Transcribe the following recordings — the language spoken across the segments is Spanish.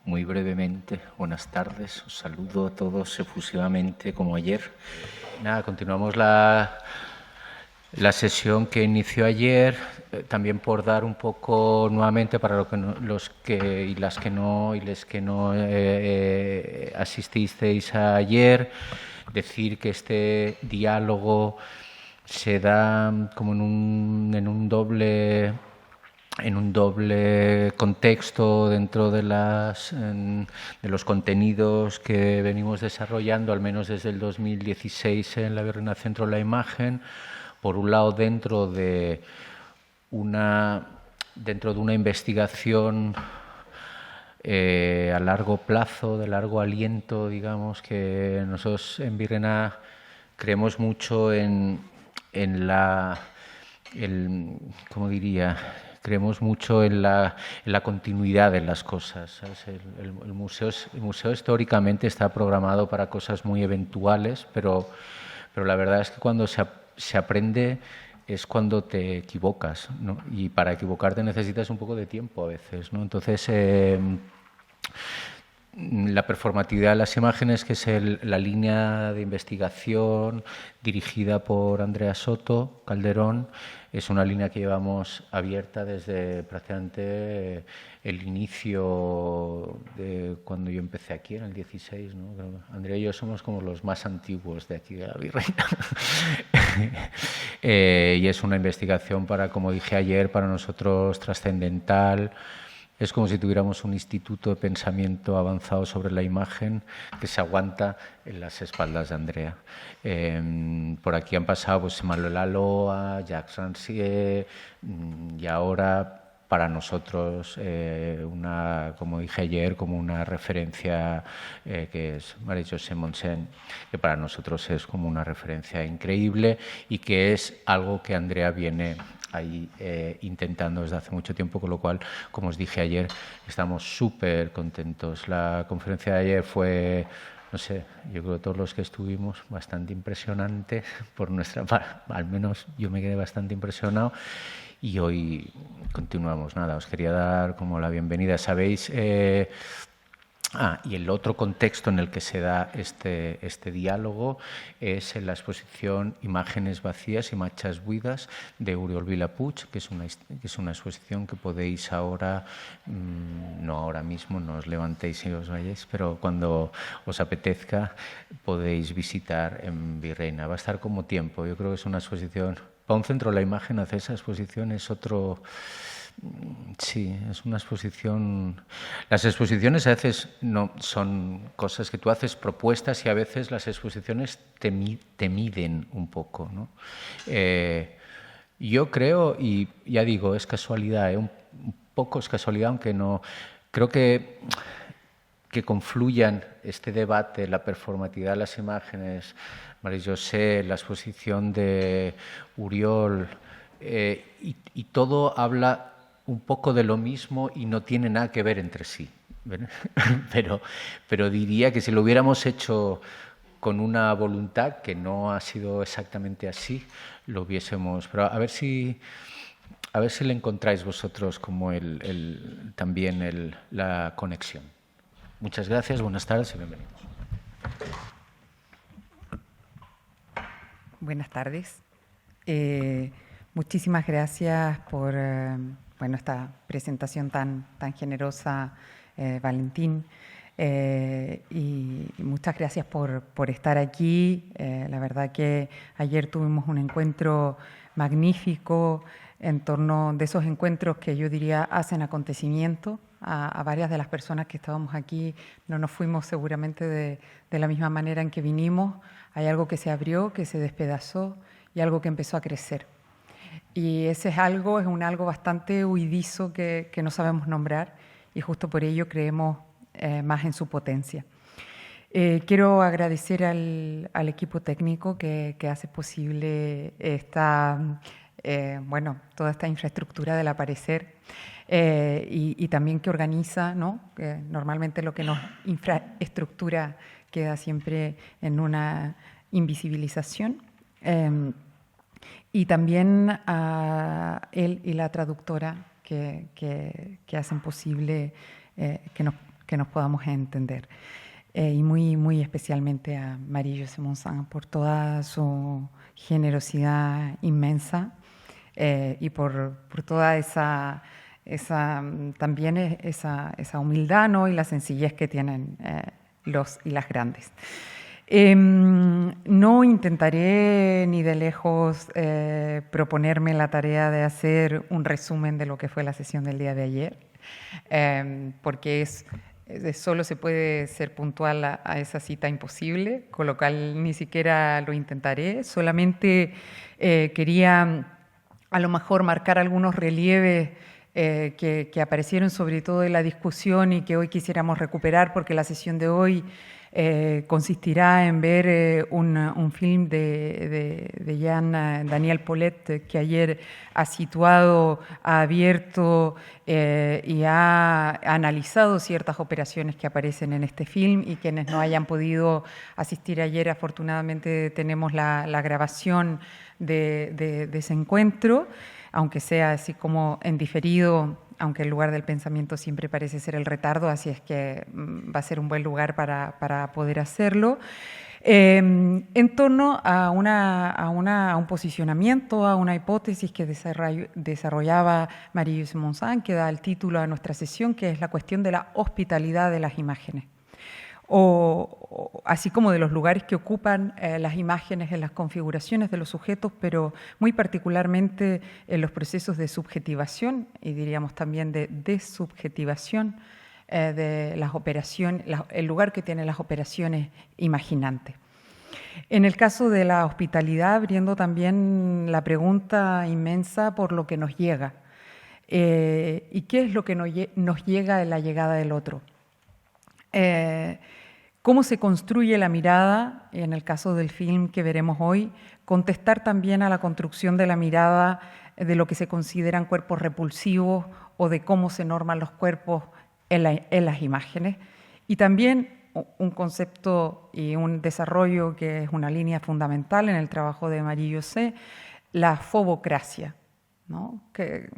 muy brevemente. Buenas tardes, os saludo a todos efusivamente como ayer. Nada, continuamos la sesión que inició ayer, también por dar un poco nuevamente para los que no asististeis ayer, decir que este diálogo se da como en un doble contexto dentro de los contenidos que venimos desarrollando, al menos desde el 2016 en la Virreina Centro de la Imagen. Por un lado, dentro de una investigación a largo plazo, de largo aliento, digamos, que nosotros en Virreina creemos mucho creemos mucho en la continuidad de las cosas, ¿sabes? El museo históricamente está programado para cosas muy eventuales, pero la verdad es que cuando se aprende es cuando te equivocas, ¿no? Y para equivocarte necesitas un poco de tiempo a veces, ¿no? Entonces, la performatividad de las imágenes, que es la línea de investigación dirigida por Andrea Soto Calderón, es una línea que llevamos abierta desde prácticamente el inicio de cuando yo empecé aquí, en el 16, ¿no? Andrea y yo somos como los más antiguos de aquí de la Virreina. Y es una investigación como dije ayer, para nosotros trascendental. Es como si tuviéramos un instituto de pensamiento avanzado sobre la imagen que se aguanta en las espaldas de Andrea. Por aquí han pasado pues, Manuel Aloa, Jacques Rancière, y ahora para nosotros, como dije ayer, como una referencia que es Marie-José Monsen, que para nosotros es como una referencia increíble y que es algo que Andrea viene ahí intentando desde hace mucho tiempo, con lo cual, como os dije ayer, estamos súper contentos. La conferencia de ayer fue, no sé, yo creo que todos los que estuvimos, bastante impresionante por nuestra parte, al menos yo me quedé bastante impresionado. Y hoy continuamos. Nada, os quería dar como la bienvenida. Sabéis, y el otro contexto en el que se da este diálogo es en la exposición Imágenes vacías, Imatges buidas, de Oriol Vilapuig, que es una exposición que podéis ahora, no ahora mismo, no os levantéis y os vayáis, pero cuando os apetezca podéis visitar en Virreina. Va a estar como tiempo. Yo creo que es una exposición... Para un centro de la imagen hacer esa exposición es otro... Sí, es una exposición... Las exposiciones a veces no son cosas que tú haces, propuestas, y a veces las exposiciones te miden un poco, ¿no? Yo creo, y ya digo, es casualidad, un poco es casualidad, aunque no... Creo que confluyan este debate, la performatividad de las imágenes, Marie-José, la exposición de Uriol, y todo habla un poco de lo mismo y no tiene nada que ver entre sí. Pero diría que si lo hubiéramos hecho con una voluntad, que no ha sido exactamente así, lo hubiésemos... Pero a ver si le encontráis vosotros como también la conexión. Muchas gracias, buenas tardes y bienvenidos. Buenas tardes. Muchísimas gracias por esta presentación tan generosa, Valentín. Y muchas gracias por estar aquí. La verdad que ayer tuvimos un encuentro magnífico en torno de esos encuentros que yo diría hacen acontecimiento. A varias de las personas que estábamos aquí no nos fuimos seguramente de la misma manera en que vinimos. Hay algo que se abrió, que se despedazó y algo que empezó a crecer. Y ese es un algo bastante huidizo que no sabemos nombrar, y justo por ello creemos más en su potencia. Quiero agradecer al equipo técnico que hace posible toda esta infraestructura del aparecer, y también que organiza, ¿no? Normalmente lo que nos infraestructura queda siempre en una invisibilización. Y también a él y la traductora que hacen posible que nos podamos entender. Y muy especialmente a Marie-José Monsan por toda su generosidad inmensa y por toda esa humildad, ¿no? Y la sencillez que tienen los y las grandes. No intentaré ni de lejos proponerme la tarea de hacer un resumen de lo que fue la sesión del día de ayer, porque solo se puede ser puntual a esa cita imposible, con lo cual ni siquiera lo intentaré. Solamente quería a lo mejor marcar algunos relieves que aparecieron sobre todo en la discusión y que hoy quisiéramos recuperar, porque la sesión de hoy consistirá en ver un film de Jean Daniel Paulet, que ayer ha situado, ha abierto y ha analizado ciertas operaciones que aparecen en este film, y quienes no hayan podido asistir ayer, afortunadamente tenemos la grabación de ese encuentro, aunque sea así como en diferido, aunque el lugar del pensamiento siempre parece ser el retardo, así es que va a ser un buen lugar para poder hacerlo. En torno a un posicionamiento, a una hipótesis que desarrollaba Marie-José Monsan, que da el título a nuestra sesión, que es la cuestión de la hospitalidad de las imágenes. Así como de los lugares que ocupan las imágenes en las configuraciones de los sujetos, pero muy particularmente en los procesos de subjetivación y diríamos también de desubjetivación de las operaciones, el lugar que tienen las operaciones imaginantes. En el caso de la hospitalidad, abriendo también la pregunta inmensa por lo que nos llega. ¿Y qué es lo que nos llega en la llegada del otro? ¿Cómo se construye la mirada? En el caso del film que veremos hoy, contestar también a la construcción de la mirada de lo que se consideran cuerpos repulsivos o de cómo se norman los cuerpos en las imágenes. Y también un concepto y un desarrollo que es una línea fundamental en el trabajo de Marie-José, la fobocracia, ¿no? Que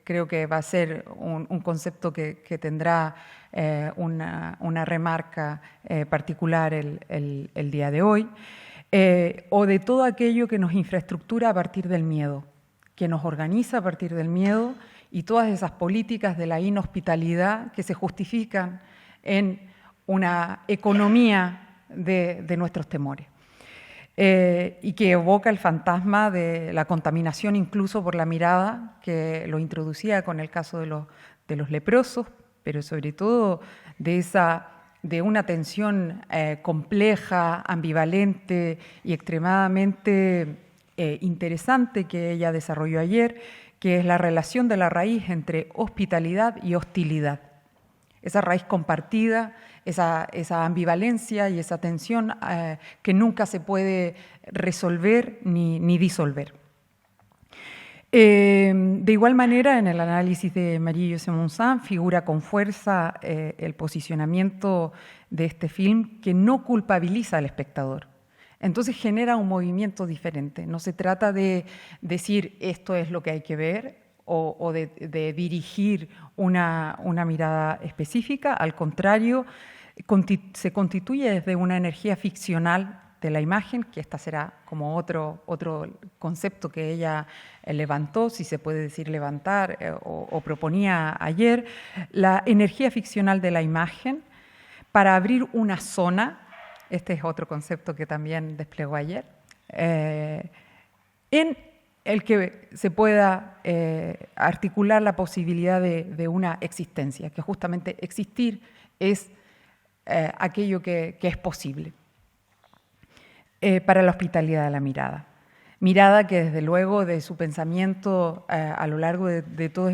creo que va a ser un concepto que tendrá una remarca particular el día de hoy, o de todo aquello que nos infraestructura a partir del miedo, que nos organiza a partir del miedo, y todas esas políticas de la inhospitalidad que se justifican en una economía de nuestros temores. Y que evoca el fantasma de la contaminación incluso por la mirada, que lo introducía con el caso de los leprosos, pero sobre todo de una tensión compleja, ambivalente y extremadamente interesante que ella desarrolló ayer, que es la relación de la raíz entre hospitalidad y hostilidad. Esa raíz compartida, esa ambivalencia y esa tensión que nunca se puede resolver ni disolver. De igual manera, en el análisis de Marie-José Monsan figura con fuerza el posicionamiento de este film que no culpabiliza al espectador. Entonces genera un movimiento diferente. No se trata de decir esto es lo que hay que ver, o de dirigir una mirada específica. Al contrario, se constituye desde una energía ficcional de la imagen, que esta será como otro concepto que ella levantó, si se puede decir levantar, o proponía ayer, la energía ficcional de la imagen para abrir una zona, este es otro concepto que también desplegó ayer, en el que se pueda articular la posibilidad de una existencia, que justamente existir es aquello que es posible. Para la hospitalidad de la mirada. Mirada que desde luego de su pensamiento a lo largo de todos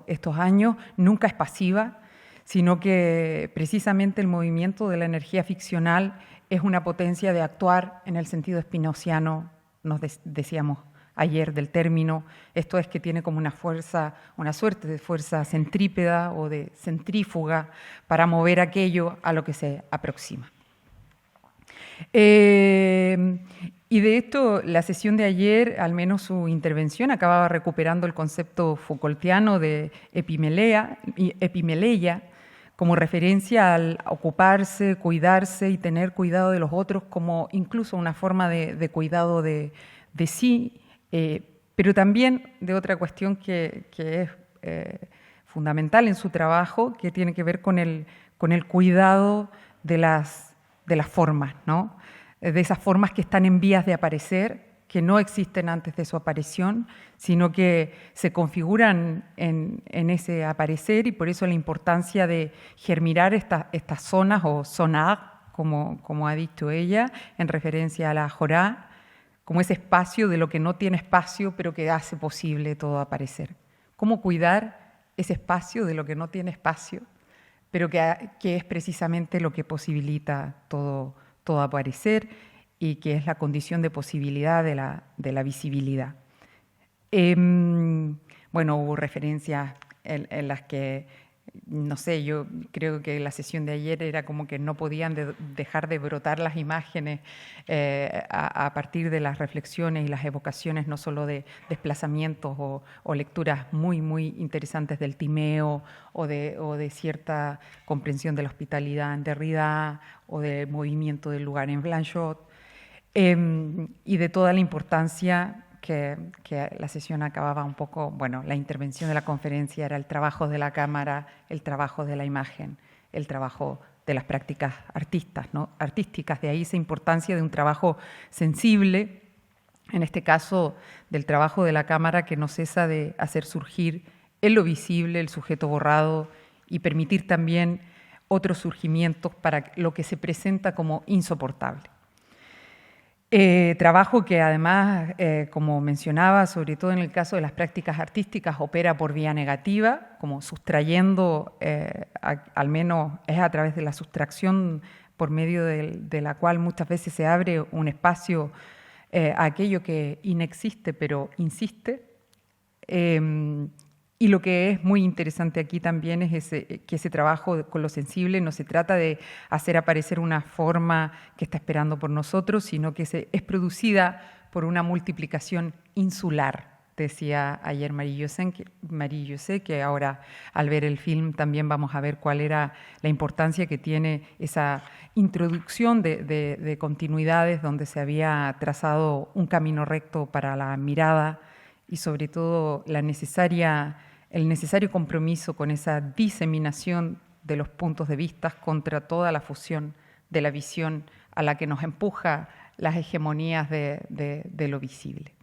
estos años nunca es pasiva, sino que precisamente el movimiento de la energía ficcional es una potencia de actuar en el sentido spinoziano, nos decíamos ayer del término, esto es que tiene como una fuerza, una suerte de fuerza centrípeda o de centrífuga para mover aquello a lo que se aproxima. Y de esto, la sesión de ayer, al menos su intervención, acababa recuperando el concepto Foucaultiano de epimeleia, como referencia al ocuparse, cuidarse y tener cuidado de los otros como incluso una forma de cuidado de sí, pero también de otra cuestión que es fundamental en su trabajo, que tiene que ver con el cuidado de las formas, ¿no? De esas formas que están en vías de aparecer, que no existen antes de su aparición, sino que se configuran en ese aparecer, y por eso la importancia de germinar estas zonas, o zonar, como ha dicho ella, en referencia a la Jorá, como ese espacio de lo que no tiene espacio, pero que hace posible todo aparecer. ¿Cómo cuidar ese espacio de lo que no tiene espacio, pero que es precisamente lo que posibilita todo aparecer, y que es la condición de posibilidad de la visibilidad? Bueno, hubo referencias en las que, no sé, yo creo que la sesión de ayer era como que no podían dejar de brotar las imágenes a partir de las reflexiones y las evocaciones, no solo de desplazamientos o lecturas muy, muy interesantes del Timeo, o de cierta comprensión de la hospitalidad en Derrida, o del movimiento del lugar en Blanchot, y de toda la importancia que la sesión acababa un poco, bueno, la intervención de la conferencia era el trabajo de la cámara, el trabajo de la imagen, el trabajo de las prácticas artísticas, de ahí esa importancia de un trabajo sensible, en este caso del trabajo de la cámara, que no cesa de hacer surgir en lo visible el sujeto borrado y permitir también otros surgimientos para lo que se presenta como insoportable. Trabajo que además, como mencionaba, sobre todo en el caso de las prácticas artísticas, opera por vía negativa, como sustrayendo, al menos es a través de la sustracción por medio de la cual muchas veces se abre un espacio a aquello que inexiste pero insiste. Y lo que es muy interesante aquí también es que ese trabajo con lo sensible no se trata de hacer aparecer una forma que está esperando por nosotros, sino que es producida por una multiplicación insular, decía ayer Marie-José, que ahora al ver el film también vamos a ver cuál era la importancia que tiene esa introducción de continuidades donde se había trazado un camino recto para la mirada, y sobre todo el necesario compromiso con esa diseminación de los puntos de vista contra toda la fusión de la visión a la que nos empuja las hegemonías de lo visible.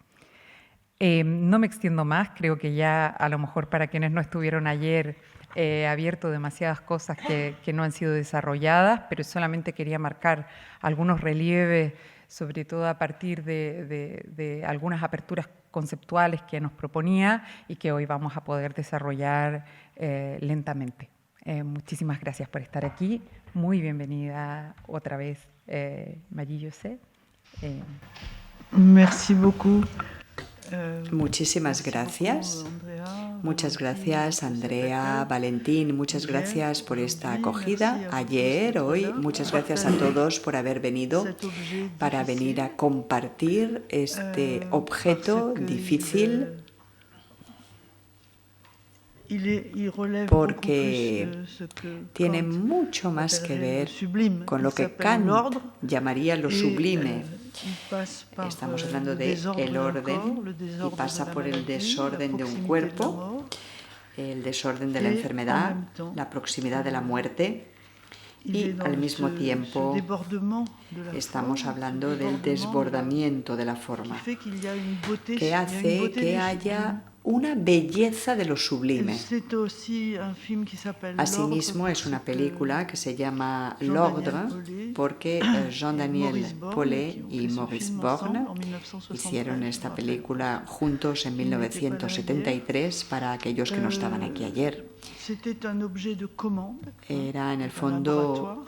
No me extiendo más, creo que ya a lo mejor para quienes no estuvieron ayer he abierto demasiadas cosas que no han sido desarrolladas, pero solamente quería marcar algunos relieves, sobre todo a partir de algunas aperturas conceptuales que nos proponía y que hoy vamos a poder desarrollar lentamente. Muchísimas gracias por estar aquí. Muy bienvenida otra vez, Marie-José. Merci beaucoup. Muchísimas gracias. Muchas gracias, Andrea, Valentín, muchas gracias por esta acogida ayer, hoy. Muchas gracias a todos por haber venido, para venir a compartir este objeto difícil, porque tiene mucho más que ver con lo que Kant llamaría lo sublime. Estamos hablando de el orden, y pasa por el desorden de un cuerpo, el desorden de la enfermedad, la proximidad de la muerte, y al mismo tiempo estamos hablando del desbordamiento de la forma, que hace que haya una belleza de lo sublime. Asimismo, es una película que se llama L'Ordre, porque Jean-Daniel Paulet y Maurice Borne hicieron esta película juntos en 1973, para aquellos que no estaban aquí ayer. Era en el fondo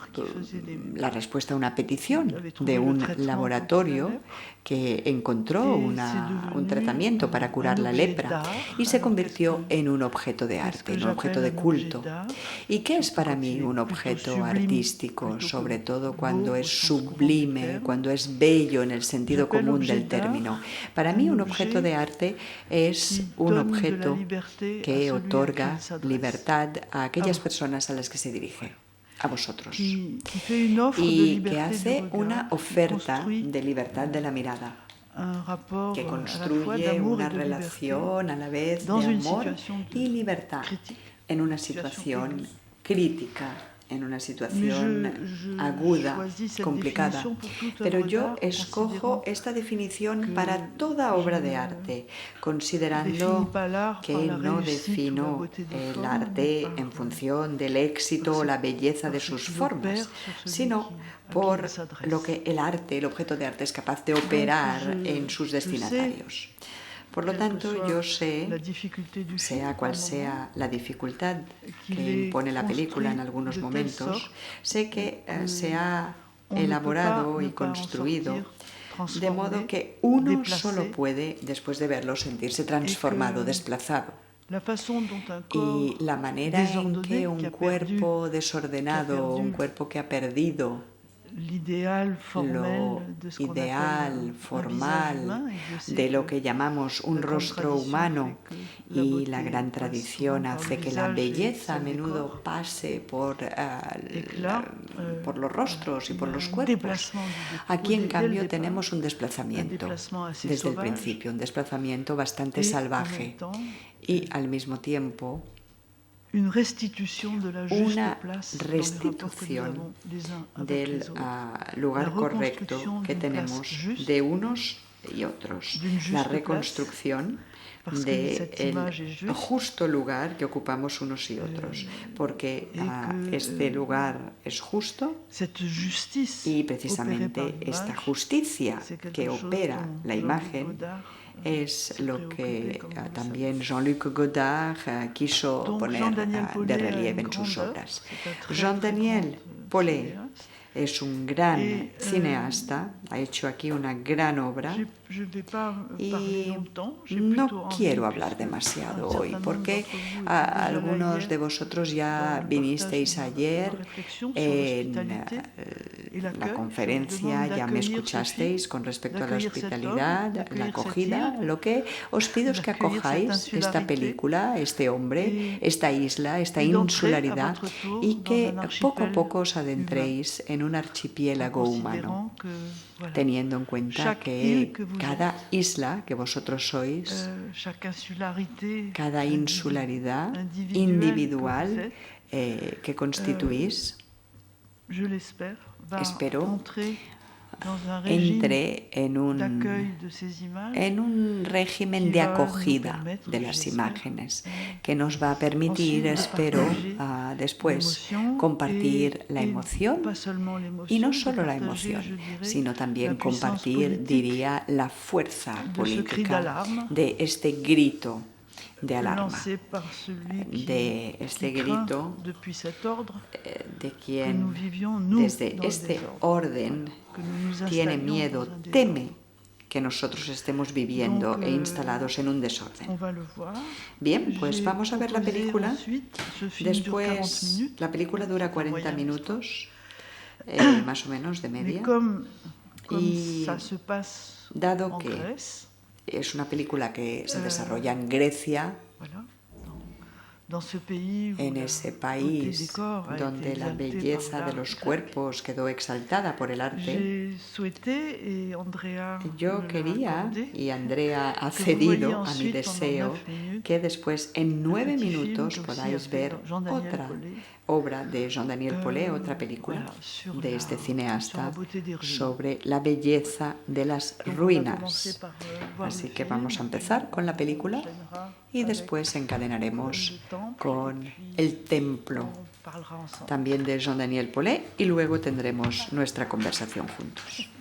la respuesta a una petición de un laboratorio que encontró un tratamiento para curar la lepra, y se convirtió en un objeto de arte, en un objeto de culto. ¿Y qué es para mí un objeto artístico? Sobre todo cuando es sublime, cuando es bello en el sentido común del término. Para mí un objeto de arte es un objeto que otorga libertad libertad a aquellas personas a las que se dirige, a vosotros, y que hace una oferta de libertad de la mirada, que construye una relación a la vez de amor y libertad en una situación crítica, en una situación aguda, complicada. Pero yo escojo esta definición para toda obra de arte, considerando que no defino el arte en función del éxito o la belleza de sus formas, sino por lo que el arte, el objeto de arte, es capaz de operar en sus destinatarios. Por lo tanto, yo sé, sea cual sea la dificultad que impone la película en algunos momentos, sé que se ha elaborado y construido de modo que uno solo puede, después de verlo, sentirse transformado, desplazado. Y la manera en que un cuerpo desordenado, un cuerpo que ha perdido lo ideal, formal, de lo que llamamos un rostro humano, y la gran tradición hace que la belleza a menudo pase por los rostros y por los cuerpos. Aquí, en cambio, tenemos un desplazamiento desde el principio, un desplazamiento bastante salvaje y, al mismo tiempo, una restitución del lugar correcto que tenemos de unos y otros, la reconstrucción del justo lugar que ocupamos unos y otros, porque este lugar es justo y precisamente esta justicia que opera la imagen es lo que también Jean-Luc Godard quiso poner de relieve en sus obras. Jean-Daniel Paulet es un gran cineasta, ha hecho aquí una gran obra, y no quiero hablar demasiado hoy porque algunos de vosotros ya vinisteis ayer en la conferencia, ya me escuchasteis con respecto a la hospitalidad, la acogida. Lo que os pido es que acojáis esta película, este hombre, esta isla, esta insularidad, y que poco a poco os adentréis en un archipiélago humano, teniendo en cuenta que cada isla que vosotros sois, cada insularidad individual que constituís, espero, entre en un régimen de acogida de las imágenes que nos va a permitir, espero, después compartir la emoción, y no solo la emoción, sino también compartir, diría, la fuerza política de este grito de alarma, de este grito de quien desde este orden tiene miedo, teme que nosotros estemos viviendo e instalados en un desorden. Bien, pues vamos a ver la película. Después, la película dura 40 minutos, más o menos, de media. Y dado que es una película que se desarrolla en Grecia, en ese país donde la belleza de los cuerpos quedó exaltada por el arte, yo quería, y Andrea ha cedido a mi deseo, que después en 9 minutos podáis ver otra obra de Jean-Daniel Paulet, otra película de este cineasta sobre la belleza de las ruinas. Así que vamos a empezar con la película y después encadenaremos con El templo, también de Jean-Daniel Paulet, y luego tendremos nuestra conversación juntos.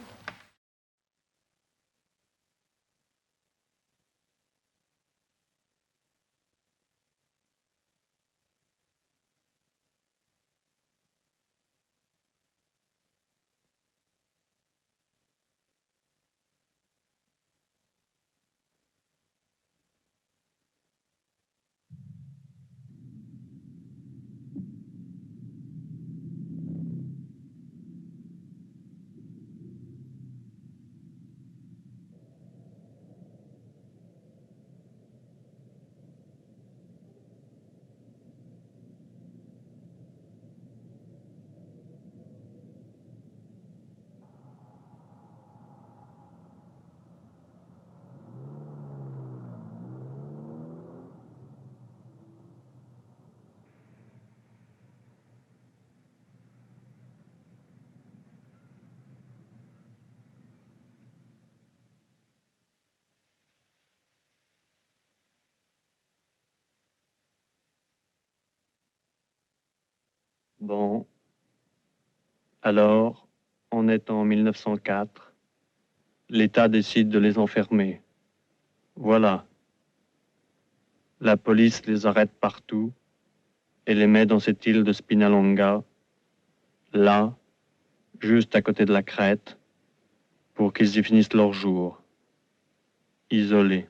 Bon, alors, on est en 1904. L'État décide de les enfermer. Voilà. La police les arrête partout et les met dans cette île de Spinalonga, là, juste à côté de la crête, pour qu'ils y finissent leur jour. Isolés.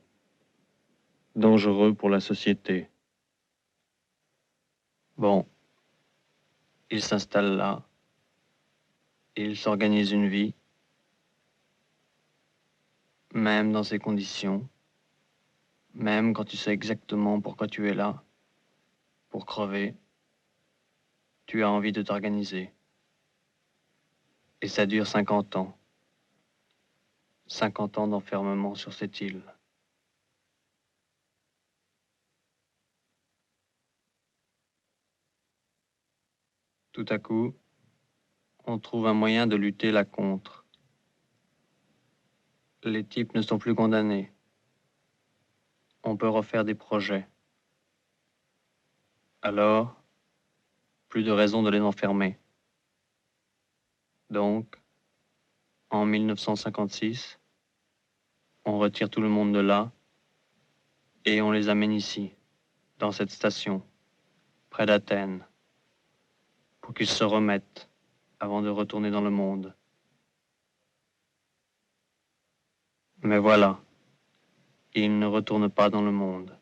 Dangereux pour la société. Bon, ils s'installent là, et ils s'organisent une vie, même dans ces conditions, même quand tu sais exactement pourquoi tu es là, pour crever, tu as envie de t'organiser. Et ça dure 50 ans. 50 ans d'enfermement sur cette île. Tout à coup, on trouve un moyen de lutter là contre. Les types ne sont plus condamnés. On peut refaire des projets. Alors, plus de raison de les enfermer. Donc, en 1956, on retire tout le monde de là et on les amène ici, dans cette station, près d'Athènes, pour qu'ils se remettent avant de retourner dans le monde. Mais voilà, ils ne retournent pas dans le monde.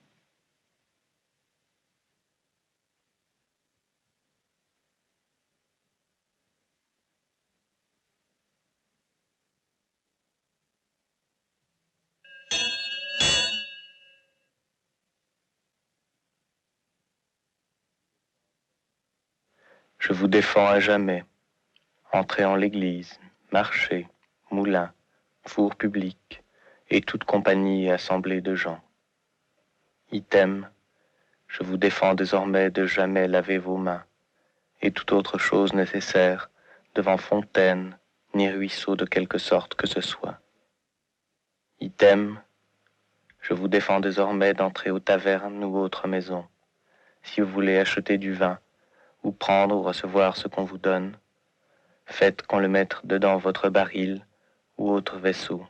Je vous défends à jamais. Entrez en l'église, marché, moulin, four public, et toute compagnie assemblée de gens. Item, je vous défends désormais de jamais laver vos mains, et toute autre chose nécessaire devant fontaine, ni ruisseau de quelque sorte que ce soit. Item, je vous défends désormais d'entrer aux tavernes ou autres maisons, si vous voulez acheter du vin, ou prendre ou recevoir ce qu'on vous donne. Faites qu'on le mette dedans votre baril ou autre vaisseau.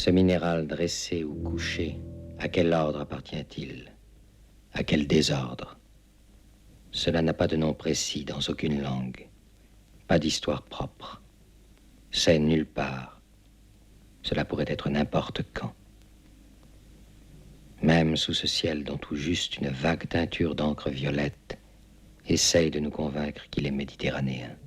Ce minéral dressé ou couché, à quel ordre appartient-il? À quel désordre? Cela n'a pas de nom précis dans aucune langue, pas d'histoire propre. C'est nulle part. Cela pourrait être n'importe quand. Même sous ce ciel dont tout juste une vague teinture d'encre violette essaye de nous convaincre qu'il est méditerranéen.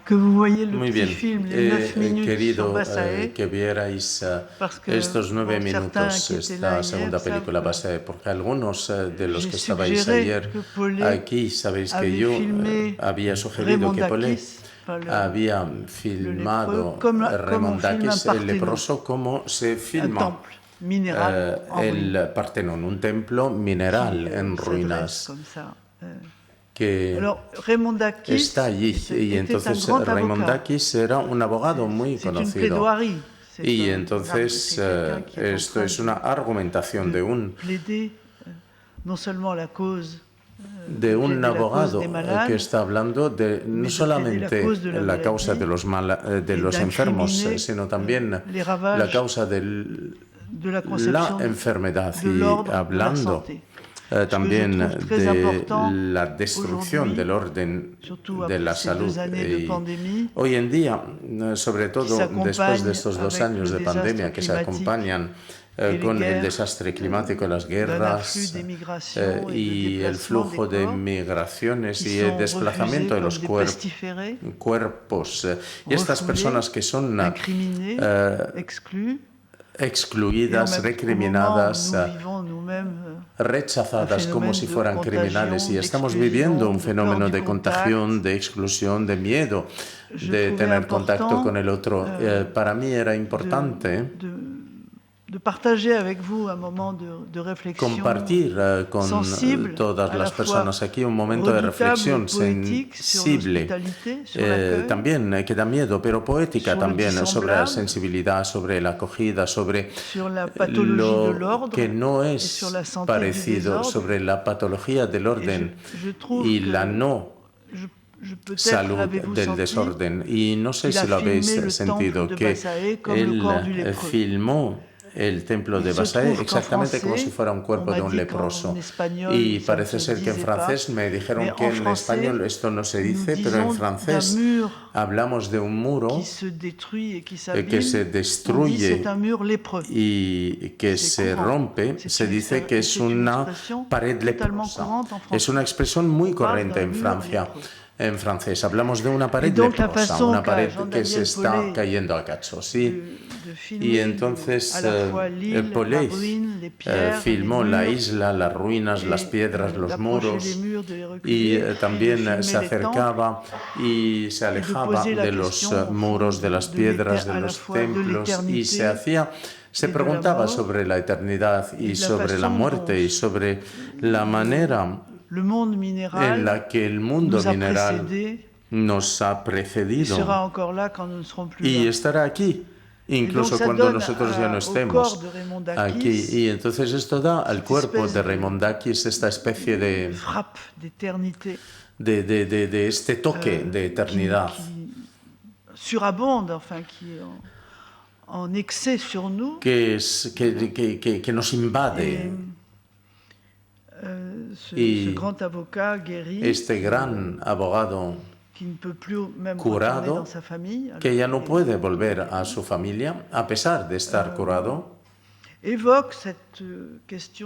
Muy bien, he querido que vierais estos 9 minutos, esta segunda película Bassae, porque algunos de los que estabais ayer aquí sabéis que yo había sugerido que Polé había filmado Remondakis el leproso como se filma el Partenón, un templo mineral en ruinas que está allí. Y entonces Remondakis era un abogado muy conocido. Y entonces esto es una argumentación de un abogado que está hablando de no solamente la causa de los enfermos, sino también la causa de la enfermedad, y hablando también de la destrucción del orden de la salud. Y hoy en día, sobre todo después de estos 2 años de pandemia que se acompañan con el desastre climático, las guerras y el flujo de migraciones y el desplazamiento de los cuerpos, y estas personas que son excluidas, recriminadas, rechazadas como si fueran criminales, y estamos viviendo un fenómeno de contagión, de exclusión, de miedo de tener contacto con el otro. Para mí era importante compartir con todas las personas aquí un momento de reflexión sensible, también que da miedo, pero poética también, sobre la sensibilidad, sobre la acogida, sobre lo que no es parecido, sobre la patología del orden y la no salud del desorden. Y no sé si lo habéis sentido, que él filmó el templo de Bassae exactamente como si fuera un cuerpo de un leproso. Y parece ser que en francés me dijeron que en español esto no se dice, pero en francés hablamos de un muro que se destruye y que se rompe. Se dice que es una pared leprosa. Es una expresión muy corriente en Francia. En francés hablamos de una pared leprosa, una pared que se está cayendo a cachos. ¿Sí? Y entonces Polé filmó la isla, las ruinas, las piedras, los muros, y también se acercaba y se alejaba de los muros, de las piedras, de los templos, y se preguntaba sobre la eternidad y sobre la muerte y sobre la manera en la que el mundo mineral nos ha precedido y estará aquí, incluso cuando nosotros ya no estemos aquí. Y entonces esto da al cuerpo de Remondakis esta especie de este toque de eternidad que nos invade. Y este gran abogado curado, que ya no puede volver a su familia a pesar de estar curado,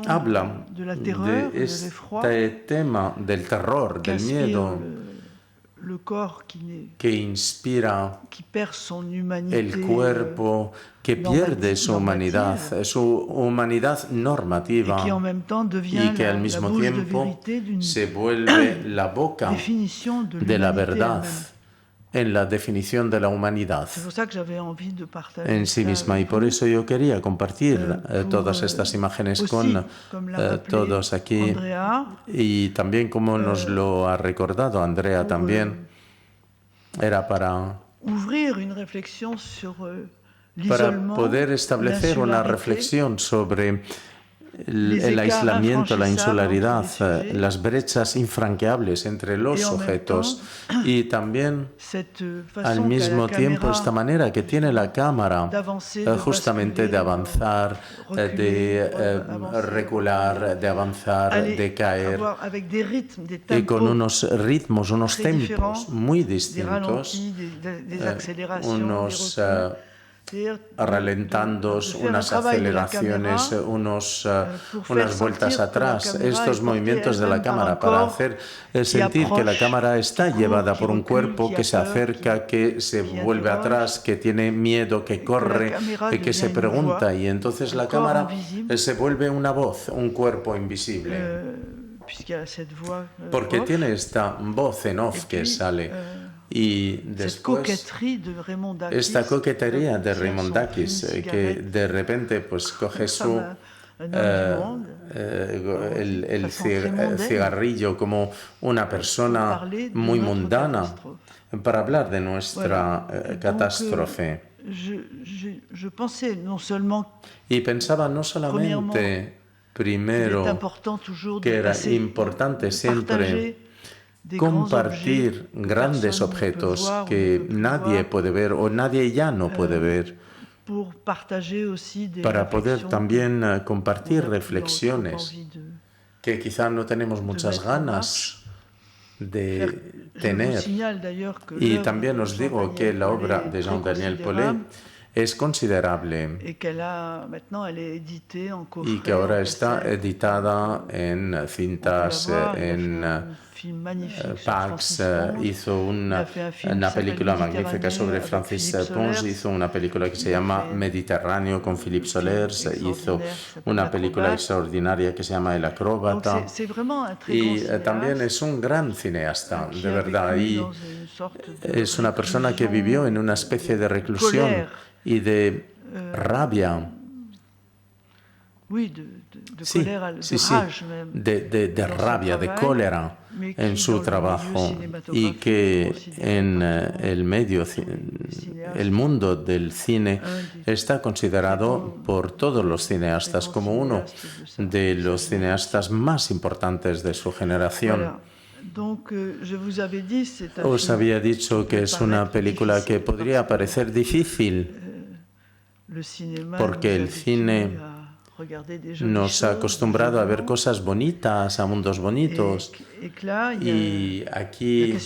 habla de este tema del terror, del miedo, que inspira el cuerpo, que pierde su humanidad normativa y que al mismo tiempo se vuelve la boca de la verdad en la definición de la humanidad en sí misma. Y por eso yo quería compartir todas estas imágenes con todos aquí. Y también, como nos lo ha recordado Andrea también, era para poder establecer una reflexión sobre el aislamiento, la insularidad, las brechas infranqueables entre los sujetos y también al mismo tiempo esta manera que tiene la cámara justamente de avanzar, de recular, de avanzar, de caer y con unos ritmos, unos tempos muy distintos, unos ralentando, unas aceleraciones, unas vueltas atrás, estos movimientos de la cámara para hacer sentir que la cámara está llevada por un cuerpo que se acerca, que se vuelve atrás, que tiene miedo, que corre, que se pregunta, y entonces la cámara se vuelve una voz, un cuerpo invisible, porque tiene esta voz en off que sale. Y después esta coquetería de Raimondakis, que de repente pues coge el cigarrillo como una persona muy mundana para hablar de nuestra catástrofe. Y pensaba no solamente primero que era importante siempre compartir grandes objetos que nadie puede ver o nadie ya no puede ver, para poder también compartir reflexiones que quizá no tenemos muchas ganas de tener. Y también os digo que la obra de Jean-Daniel Paulet es considerable y que ahora está editada en cintas, en Pax, hizo una película magnífica sobre Francis Ponge, hizo una película que se llama Mediterráneo con Philippe Solers, hizo una película extraordinaria que se llama El Acróbata, y también es un gran cineasta, de verdad, y es una persona que vivió en una especie de reclusión y de rabia. De rabia, de cólera en su trabajo, y que en el mundo del cine está considerado por todos los cineastas como uno de los cineastas más importantes de su generación. Os había dicho que es una película que podría parecer difícil porque el cine nos ha acostumbrado a ver cosas bonitas, a mundos bonitos, y aquí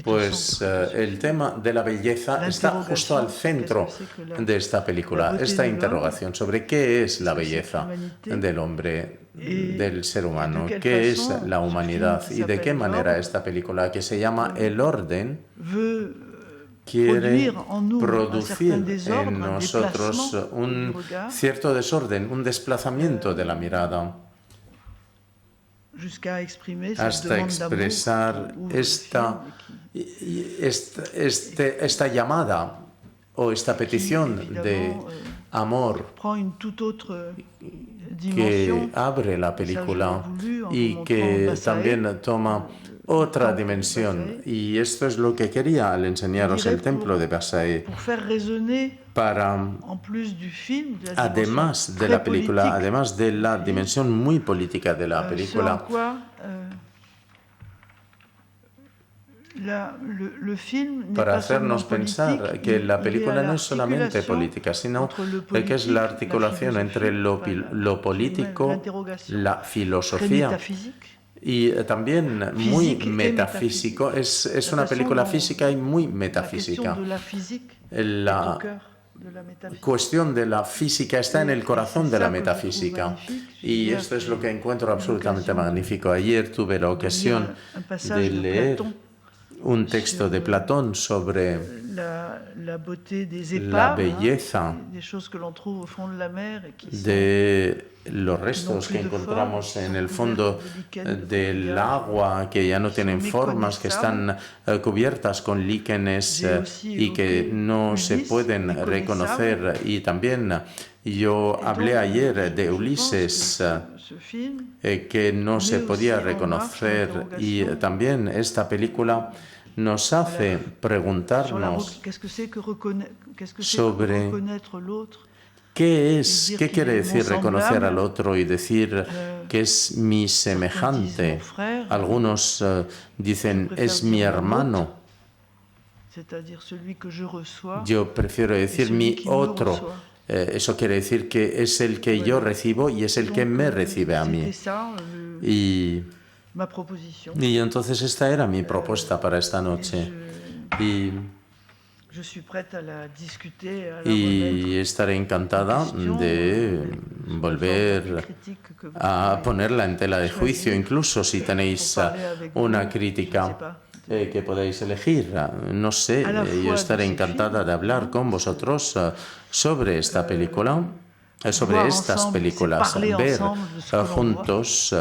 pues el tema de la belleza está justo al centro de esta película, esta interrogación sobre qué es la belleza del hombre, del ser humano, qué es la humanidad y de qué manera esta película, que se llama El Orden, quiere producir en nosotros un cierto desorden, un desplazamiento de la mirada, hasta expresar esta llamada o esta petición de amor que abre la película y que también toma otra dimensión. Y esto es lo que quería al enseñaros el templo de Versailles, para, además de la película, además de la dimensión muy política de la película, para hacernos pensar que la película no es solamente política, sino que es la articulación entre lo político, la filosofía, y también muy metafísico. Es una película física y muy metafísica. cuestión de la física está en el corazón de la metafísica. Y esto es lo que encuentro absolutamente magnífico. Ayer tuve la ocasión de leer un texto de Platón sobre la belleza de los restos que encontramos en el fondo del agua, que ya no tienen formas, que están cubiertas con líquenes y que no se pueden reconocer. Y también yo hablé ayer de Ulises, que no se podía reconocer, y también esta película nos hace preguntarnos sobre qué quiere decir reconocer al otro y decir que es mi semejante. Algunos dicen es mi hermano. Yo prefiero decir mi otro. Eso quiere decir que es el que yo recibo y es el que me recibe a mí. Y entonces esta era mi propuesta para esta noche. Y estaré encantada de volver a ponerla en tela de juicio, incluso si tenéis una crítica que podéis elegir. No sé, yo estaré encantada de hablar con vosotros sobre esta película. Sobre estas películas. Ver juntos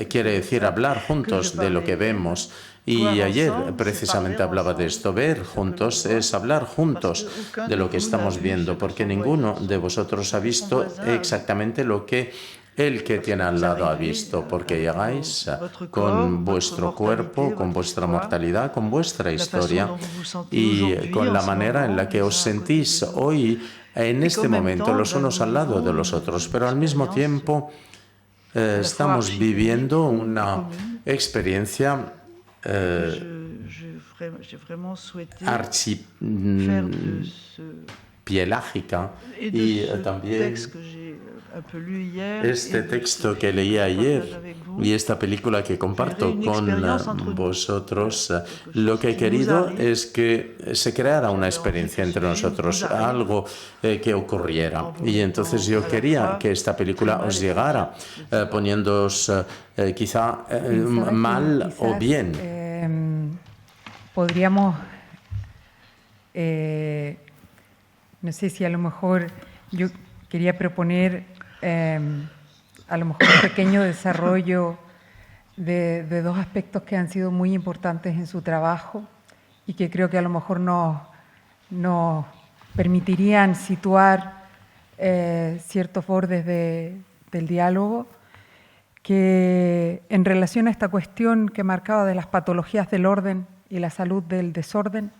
quiere decir hablar juntos de lo que vemos. Y ayer precisamente hablaba de esto. Ver juntos es hablar juntos de lo que estamos viendo, porque ninguno de vosotros ha visto exactamente lo que el que tiene al lado ha visto, porque llegáis con vuestro cuerpo, con vuestra mortalidad, con vuestra historia y con la manera en la que os sentís hoy en este momento los unos al lado de los otros, pero al mismo tiempo estamos viviendo una experiencia archipielágica. Y también este texto que leí ayer y esta película que comparto con vosotros, lo que he querido es que se creara una experiencia entre nosotros, algo que ocurriera. Y entonces yo quería que esta película os llegara poniéndoos quizá mal o bien. Podríamos, no sé si a lo mejor yo quería proponer a lo mejor un pequeño desarrollo de dos aspectos que han sido muy importantes en su trabajo y que creo que a lo mejor nos permitirían situar ciertos bordes del diálogo, que en relación a esta cuestión que marcaba de las patologías del orden y la salud del desorden,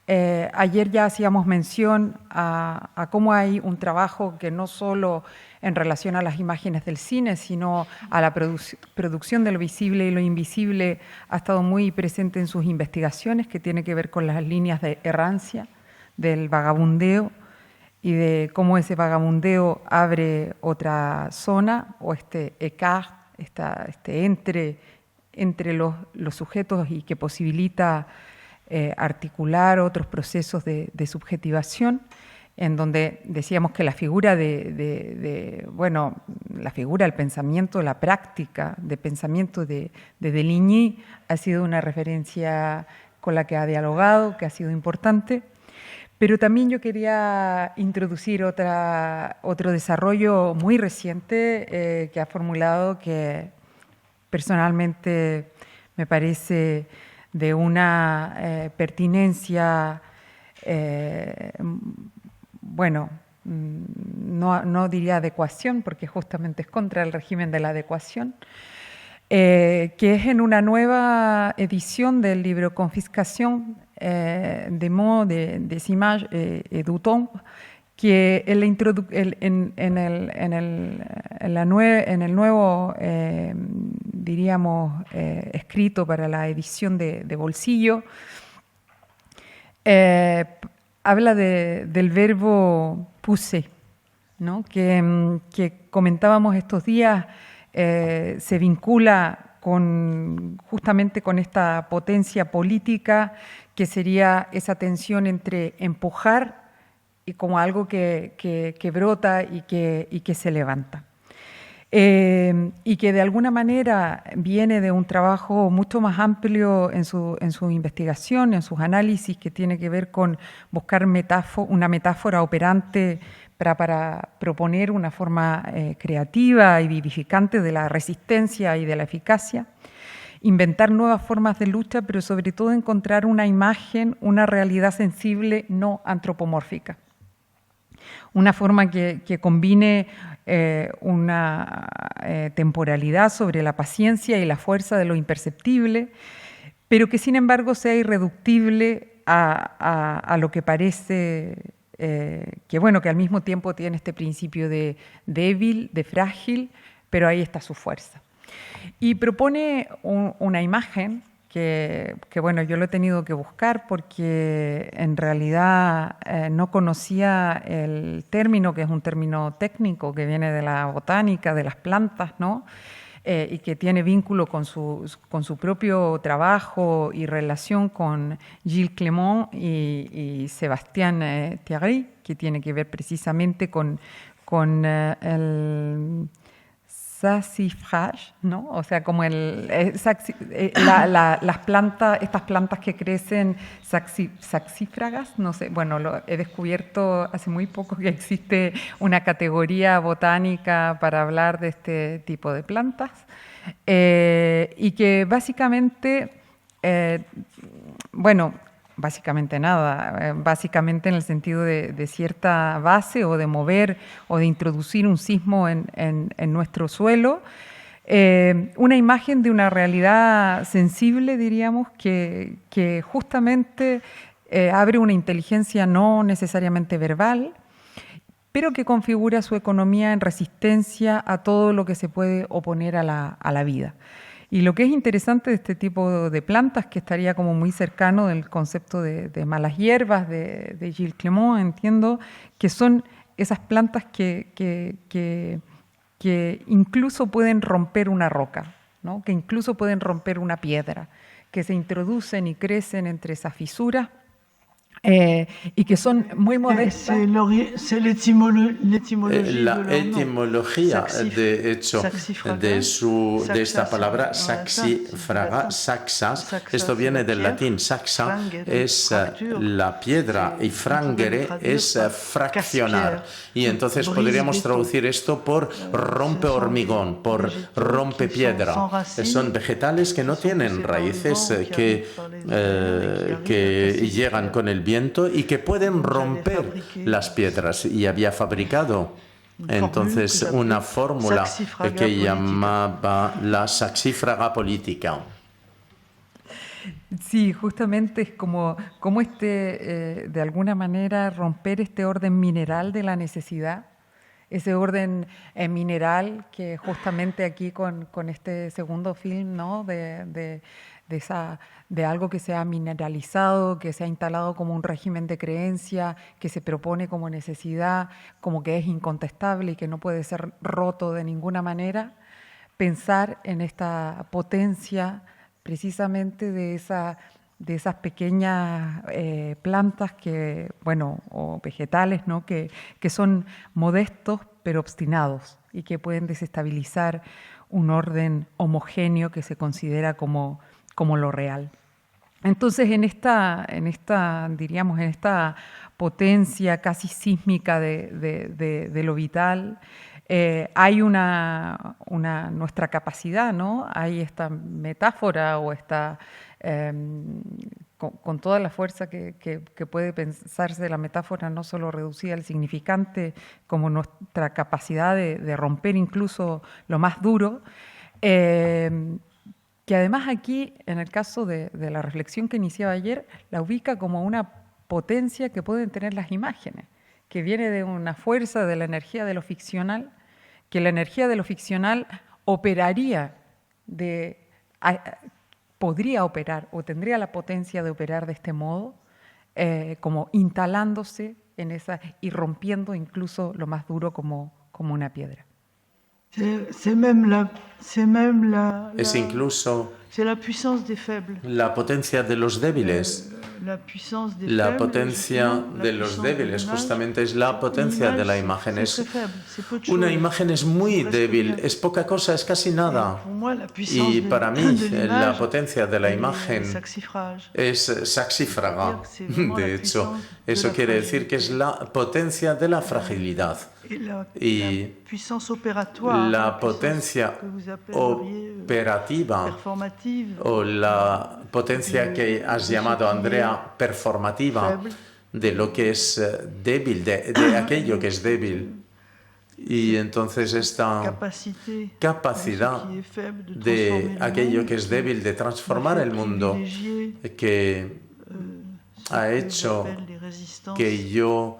ayer ya hacíamos mención a cómo hay un trabajo que no solo en relación a las imágenes del cine, sino a la producción de lo visible y lo invisible ha estado muy presente en sus investigaciones, que tiene que ver con las líneas de errancia, del vagabundeo, y de cómo ese vagabundeo abre otra zona, o este écart, entre los sujetos, y que posibilita articular otros procesos de subjetivación, en donde decíamos que la figura la figura, el pensamiento, la práctica de pensamiento de Deligny ha sido una referencia con la que ha dialogado, que ha sido importante. Pero también yo quería introducir otro desarrollo muy reciente que ha formulado, que personalmente me parece de una pertinencia, no diría adecuación, porque justamente es contra el régimen de la adecuación, que es en una nueva edición del libro Confiscación des mots, des images et du temps, que en el nuevo, diríamos, escrito para la edición de bolsillo, habla del verbo pousser, ¿no? que comentábamos estos días, se vincula justamente con esta potencia política, que sería esa tensión entre empujar como algo que brota y que se levanta. Y que de alguna manera viene de un trabajo mucho más amplio en su investigación, en sus análisis, que tiene que ver con buscar una metáfora operante para proponer una forma creativa y vivificante de la resistencia y de la eficacia, inventar nuevas formas de lucha, pero sobre todo encontrar una imagen, una realidad sensible no antropomórfica. Una forma que combine una temporalidad sobre la paciencia y la fuerza de lo imperceptible, pero que sin embargo sea irreductible a lo que parece que al mismo tiempo tiene este principio de débil, de frágil, pero ahí está su fuerza. Y propone una imagen que yo lo he tenido que buscar porque en realidad no conocía el término, que es un término técnico que viene de la botánica, de las plantas, ¿no? Y que tiene vínculo con su propio trabajo y relación con Gilles Clément y Sébastien Thierry, que tiene que ver precisamente con el saxifrage, ¿no? O sea, como estas plantas que crecen saxífragas, no sé, bueno, he descubierto hace muy poco que existe una categoría botánica para hablar de este tipo de plantas y que básicamente, básicamente nada, básicamente en el sentido de cierta base o de mover o de introducir un sismo en nuestro suelo, una imagen de una realidad sensible, diríamos, que justamente abre una inteligencia no necesariamente verbal, pero que configura su economía en resistencia a todo lo que se puede oponer a la vida. Y lo que es interesante de este tipo de plantas, que estaría como muy cercano del concepto de malas hierbas de Gilles Clément, entiendo, que son esas plantas que incluso pueden romper una roca, ¿no? Que incluso pueden romper una piedra, que se introducen y crecen entre esas fisuras y que son muy modestas. La etimología, de hecho, de esta palabra saxifraga, saxas, esto viene del latín. Saxa es la piedra y frangere es fraccionar. Y entonces podríamos traducir esto por rompe hormigón, por rompe piedra. Son vegetales que no tienen raíces, que llegan con el viento y que pueden romper las piedras. Y había fabricado entonces una fórmula que llamaba la saxífraga política. Sí, justamente es como de alguna manera romper este orden mineral de la necesidad, ese orden mineral que justamente aquí con este segundo film, ¿no? de algo que se ha mineralizado, que se ha instalado como un régimen de creencia, que se propone como necesidad, como que es incontestable y que no puede ser roto de ninguna manera, pensar en esta potencia precisamente de esas pequeñas plantas o vegetales, ¿no? que son modestos pero obstinados y que pueden desestabilizar un orden homogéneo que se considera como lo real. Entonces, en esta potencia casi sísmica de lo vital, hay nuestra capacidad, ¿no? Hay esta metáfora o esta con toda la fuerza que puede pensarse de la metáfora, no solo reducida al significante, como nuestra capacidad de romper incluso lo más duro, que además aquí, en el caso de la reflexión que iniciaba ayer, la ubica como una potencia que pueden tener las imágenes, que viene de una fuerza de la energía de lo ficcional, que la energía de lo ficcional podría operar o tendría la potencia de operar de este modo, como instalándose en esa y rompiendo incluso lo más duro como Es incluso La potencia de los débiles. La potencia de los débiles justamente es la potencia de la imagen. Una imagen es muy débil, es poca cosa, es casi nada. Y para mí la potencia de la imagen es saxífraga. De hecho, eso quiere decir que es la potencia de la fragilidad. Y la potencia operativa o la potencia que has llamado, Andrea, performativa, de lo que es débil, de aquello que es débil. Y entonces esta capacidad de aquello que es débil, de transformar el mundo, que ha hecho que yo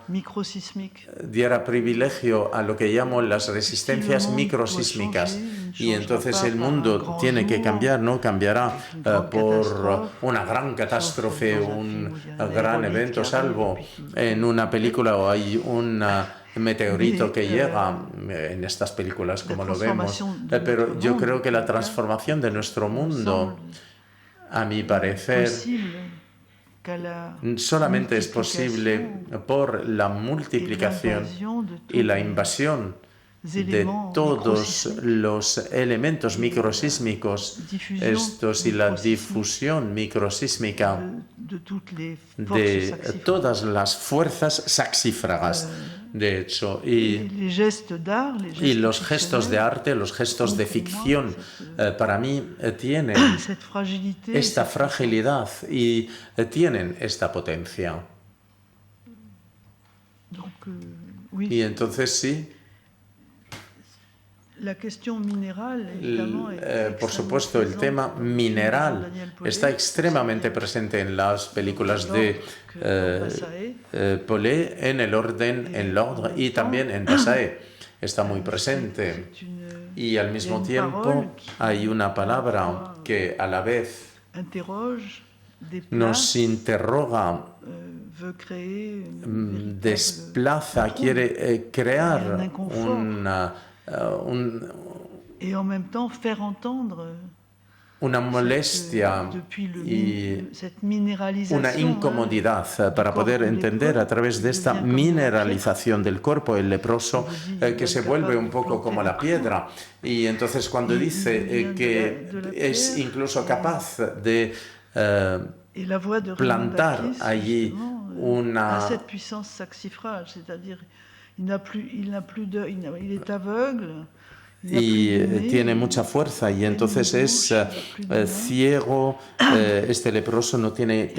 diera privilegio a lo que llamo las resistencias microsísmicas. Y entonces el mundo tiene que cambiar, no cambiará por una gran catástrofe, un gran evento, salvo en una película o hay un meteorito que llega en estas películas como lo vemos. Pero yo creo que la transformación de nuestro mundo, a mi parecer, solamente es posible por la multiplicación y la invasión de todos los elementos microsísmicos estos y la difusión microsísmica de todas las fuerzas saxífragas, de hecho, y los gestos de arte, los gestos de ficción, para mí tienen esta fragilidad y tienen esta potencia. Y entonces sí, por supuesto, el tema mineral está extremadamente presente en las películas de Paulet, en el orden, en l'ordre y también en Passae. Está muy presente. Y al mismo tiempo hay una palabra que a la vez nos interroga, desplaza, quiere crear una molestia y una incomodidad para poder entender a través de esta mineralización del cuerpo, el leproso que se vuelve un poco como la piedra. Y entonces cuando dice que es incluso capaz de plantar allí una... y tiene mucha fuerza y entonces es ciego, este leproso no tiene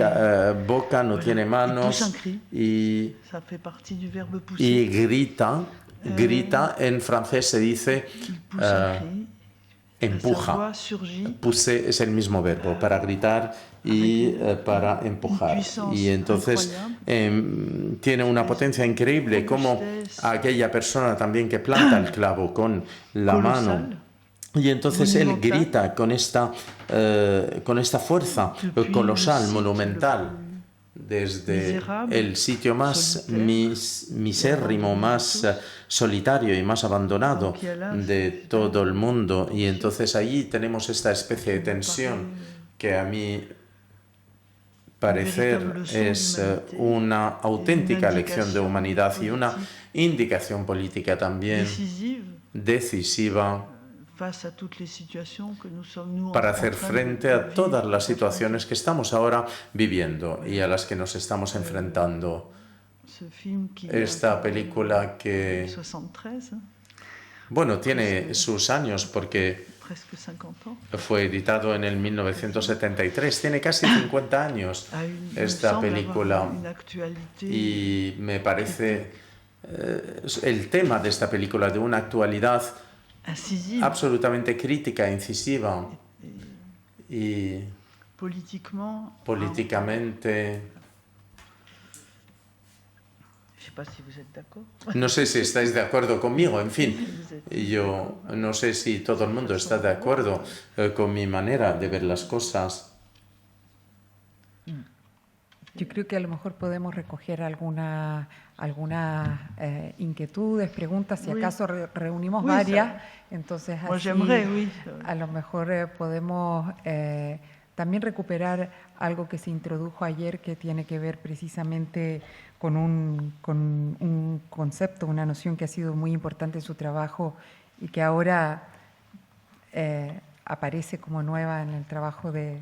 boca, no tiene manos y grita, en francés se dice empuja. Pousser es el mismo verbo para gritar y para empujar. Y entonces tiene una potencia increíble, como aquella persona también que planta el clavo con la mano. Y entonces él grita con esta fuerza colosal, monumental, desde el sitio más misérrimo, más solitario y más abandonado de todo el mundo. Y entonces allí tenemos esta especie de tensión que a mí parecer es una auténtica lección de humanidad y una indicación política también decisiva para hacer frente a todas las situaciones que estamos ahora viviendo y a las que nos estamos enfrentando. Esta película que, bueno, tiene sus años porque fue editado en el 1973, tiene casi 50 años esta película y me parece el tema de esta película de una actualidad absolutamente crítica, incisiva y políticamente... No sé si estáis de acuerdo conmigo, en fin, yo no sé si todo el mundo está de acuerdo con mi manera de ver las cosas. Yo creo que a lo mejor podemos recoger algunas inquietudes, preguntas, si acaso reunimos varias, entonces así a lo mejor podemos también recuperar algo que se introdujo ayer que tiene que ver precisamente con un concepto, una noción que ha sido muy importante en su trabajo y que ahora aparece como nueva en el trabajo de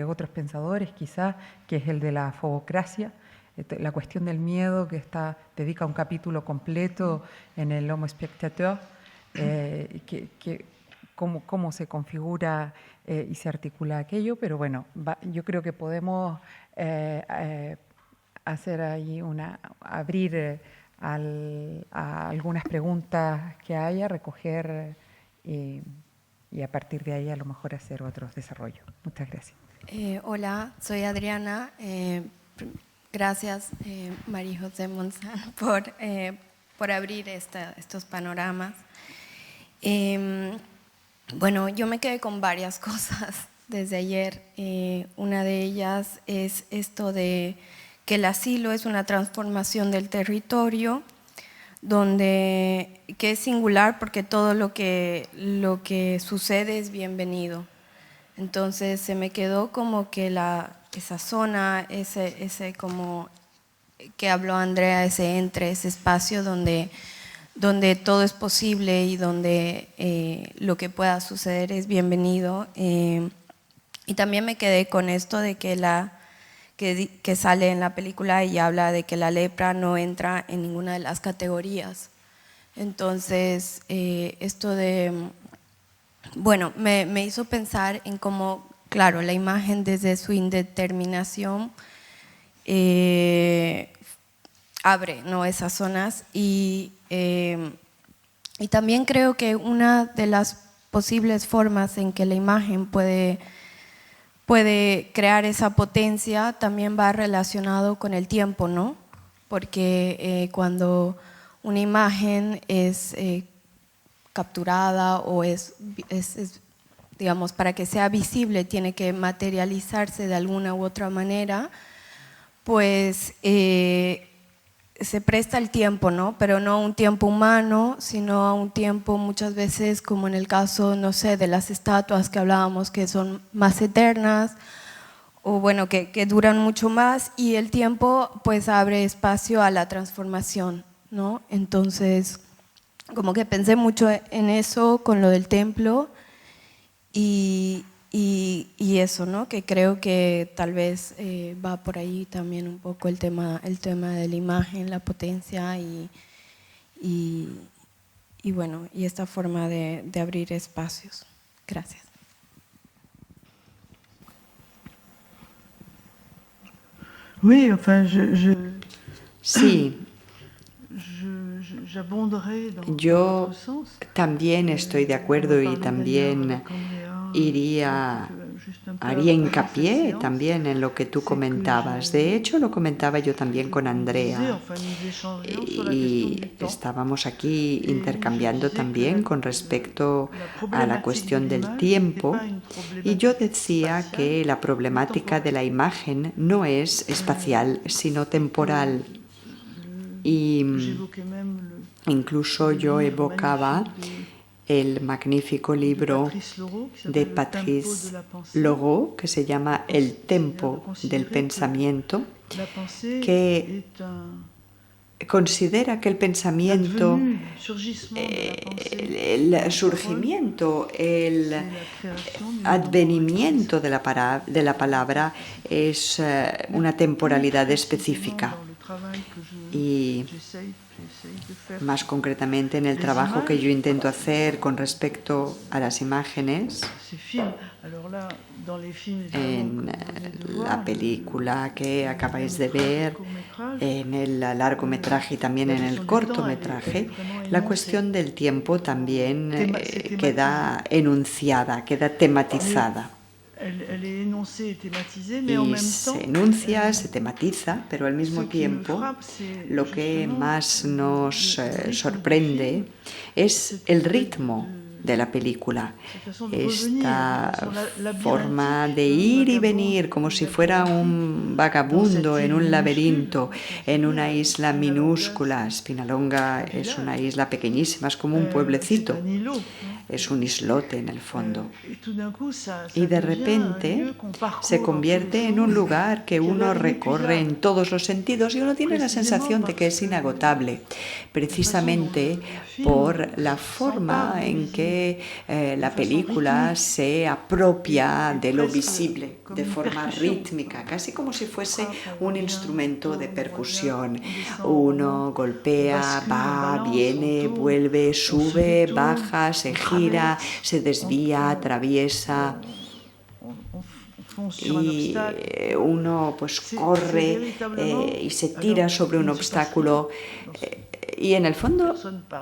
otros pensadores, quizás, que es el de la fobocracia, la cuestión del miedo, que dedica un capítulo completo en el Homo Spectateur, cómo se configura y se articula aquello, pero bueno, yo creo que podemos hacer ahí abrir a algunas preguntas que haya, recoger y a partir de ahí a lo mejor hacer otros desarrollos. Muchas gracias. Hola, soy Adriana. Gracias, María José Monzán, por abrir estos panoramas. Bueno, yo me quedé con varias cosas desde ayer. Una de ellas es esto de que el asilo es una transformación del territorio, que es singular porque todo lo que sucede es bienvenido. Entonces se me quedó como que esa zona, ese como que habló Andrea, ese espacio donde todo es posible y donde lo que pueda suceder es bienvenido. Y también me quedé con esto de que sale en la película y habla de que la lepra no entra en ninguna de las categorías. Entonces, esto bueno, me hizo pensar en cómo, claro, la imagen desde su indeterminación abre, ¿no?, esas zonas y también creo que una de las posibles formas en que la imagen puede crear esa potencia también va relacionado con el tiempo, ¿no? Porque cuando una imagen es capturada o es, digamos, para que sea visible tiene que materializarse de alguna u otra manera, pues se presta el tiempo, ¿no? Pero no un tiempo humano, sino a un tiempo muchas veces, como en el caso, no sé, de las estatuas que hablábamos, que son más eternas, o bueno, que duran mucho más, y el tiempo pues abre espacio a la transformación, ¿no? Entonces, como que pensé mucho en eso con lo del templo y eso, ¿no? Que creo que tal vez va por ahí también un poco el tema de la imagen, la potencia y bueno, y esta forma de abrir espacios. Gracias. Oui, enfin, sí. Yo también estoy de acuerdo y también haría hincapié también en lo que tú comentabas. De hecho, lo comentaba yo también con Andrea y estábamos aquí intercambiando también con respecto a la cuestión del tiempo y yo decía que la problemática de la imagen no es espacial, sino temporal. Y incluso yo evocaba el magnífico libro de Patrice Leraut, que se llama El tempo del pensamiento, que considera que el pensamiento, el surgimiento, el advenimiento de la palabra es una temporalidad específica. Y más concretamente en el trabajo que yo intento hacer con respecto a las imágenes, en la película que acabáis de ver, en el largometraje y también en el cortometraje, la cuestión del tiempo también queda enunciada, queda tematizada. Y se enuncia, se tematiza, pero al mismo tiempo lo que más nos sorprende es el ritmo de la película. Esta forma de ir y venir como si fuera un vagabundo en un laberinto, en una isla minúscula. Spinalonga es una isla pequeñísima, es como un pueblecito. Es un islote en el fondo. Y de repente se convierte en un lugar que uno recorre en todos los sentidos y uno tiene la sensación de que es inagotable, precisamente por la forma en que la película se apropia de lo visible, de forma rítmica, casi como si fuese un instrumento de percusión. Uno golpea, va, viene, vuelve, sube, baja, se gira, se desvía, atraviesa. Y uno pues corre y se tira sobre un obstáculo y en el fondo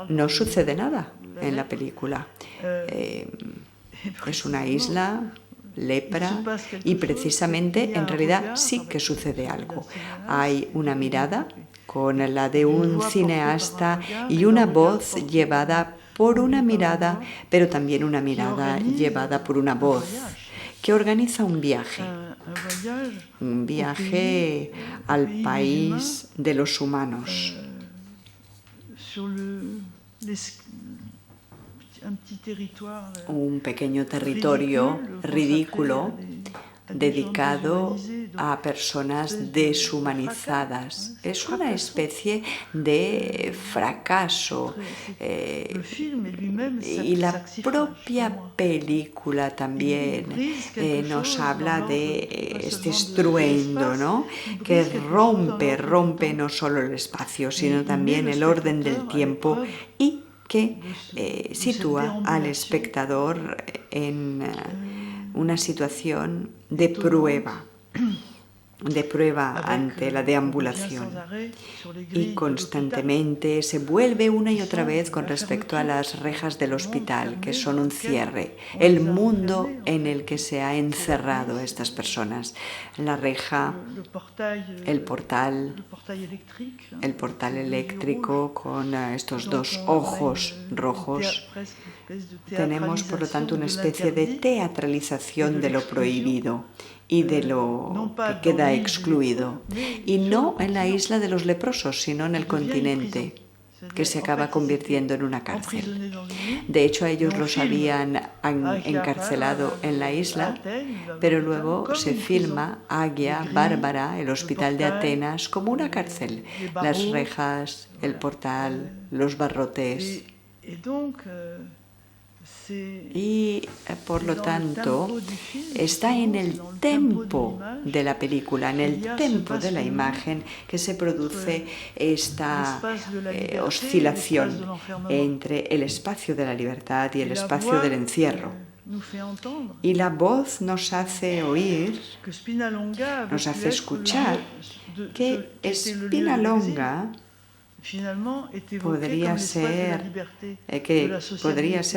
no sucede nada en la película. Es una isla, lepra, y precisamente en realidad sí que sucede algo. Hay una mirada con la de un cineasta y una voz llevada por una mirada, pero también una mirada llevada por una voz, que organiza un viaje al país de los humanos. Un pequeño territorio ridículo dedicado a personas deshumanizadas. Es una especie de fracaso. Y la propia película también nos habla de este estruendo, ¿no? Que rompe no solo el espacio, sino también el orden del tiempo y que sitúa al espectador en una situación de prueba ante la deambulación, y constantemente se vuelve una y otra vez con respecto a las rejas del hospital, que son un cierre, el mundo en el que se ha encerrado a estas personas. La reja, el portal eléctrico con estos dos ojos rojos. Tenemos, por lo tanto, una especie de teatralización de lo prohibido y de lo que queda excluido. Y no en la isla de los leprosos, sino en el continente, que se acaba convirtiendo en una cárcel. De hecho, a ellos los habían encarcelado en la isla, pero luego se filma Agia Bárbara, el hospital de Atenas, como una cárcel. Las rejas, el portal, los barrotes. Y por lo tanto está en el tempo de la película, en el tempo de la imagen, que se produce esta oscilación entre el espacio de la libertad y el espacio del encierro. Y la voz nos hace oír, nos hace escuchar que Spinalonga podría ser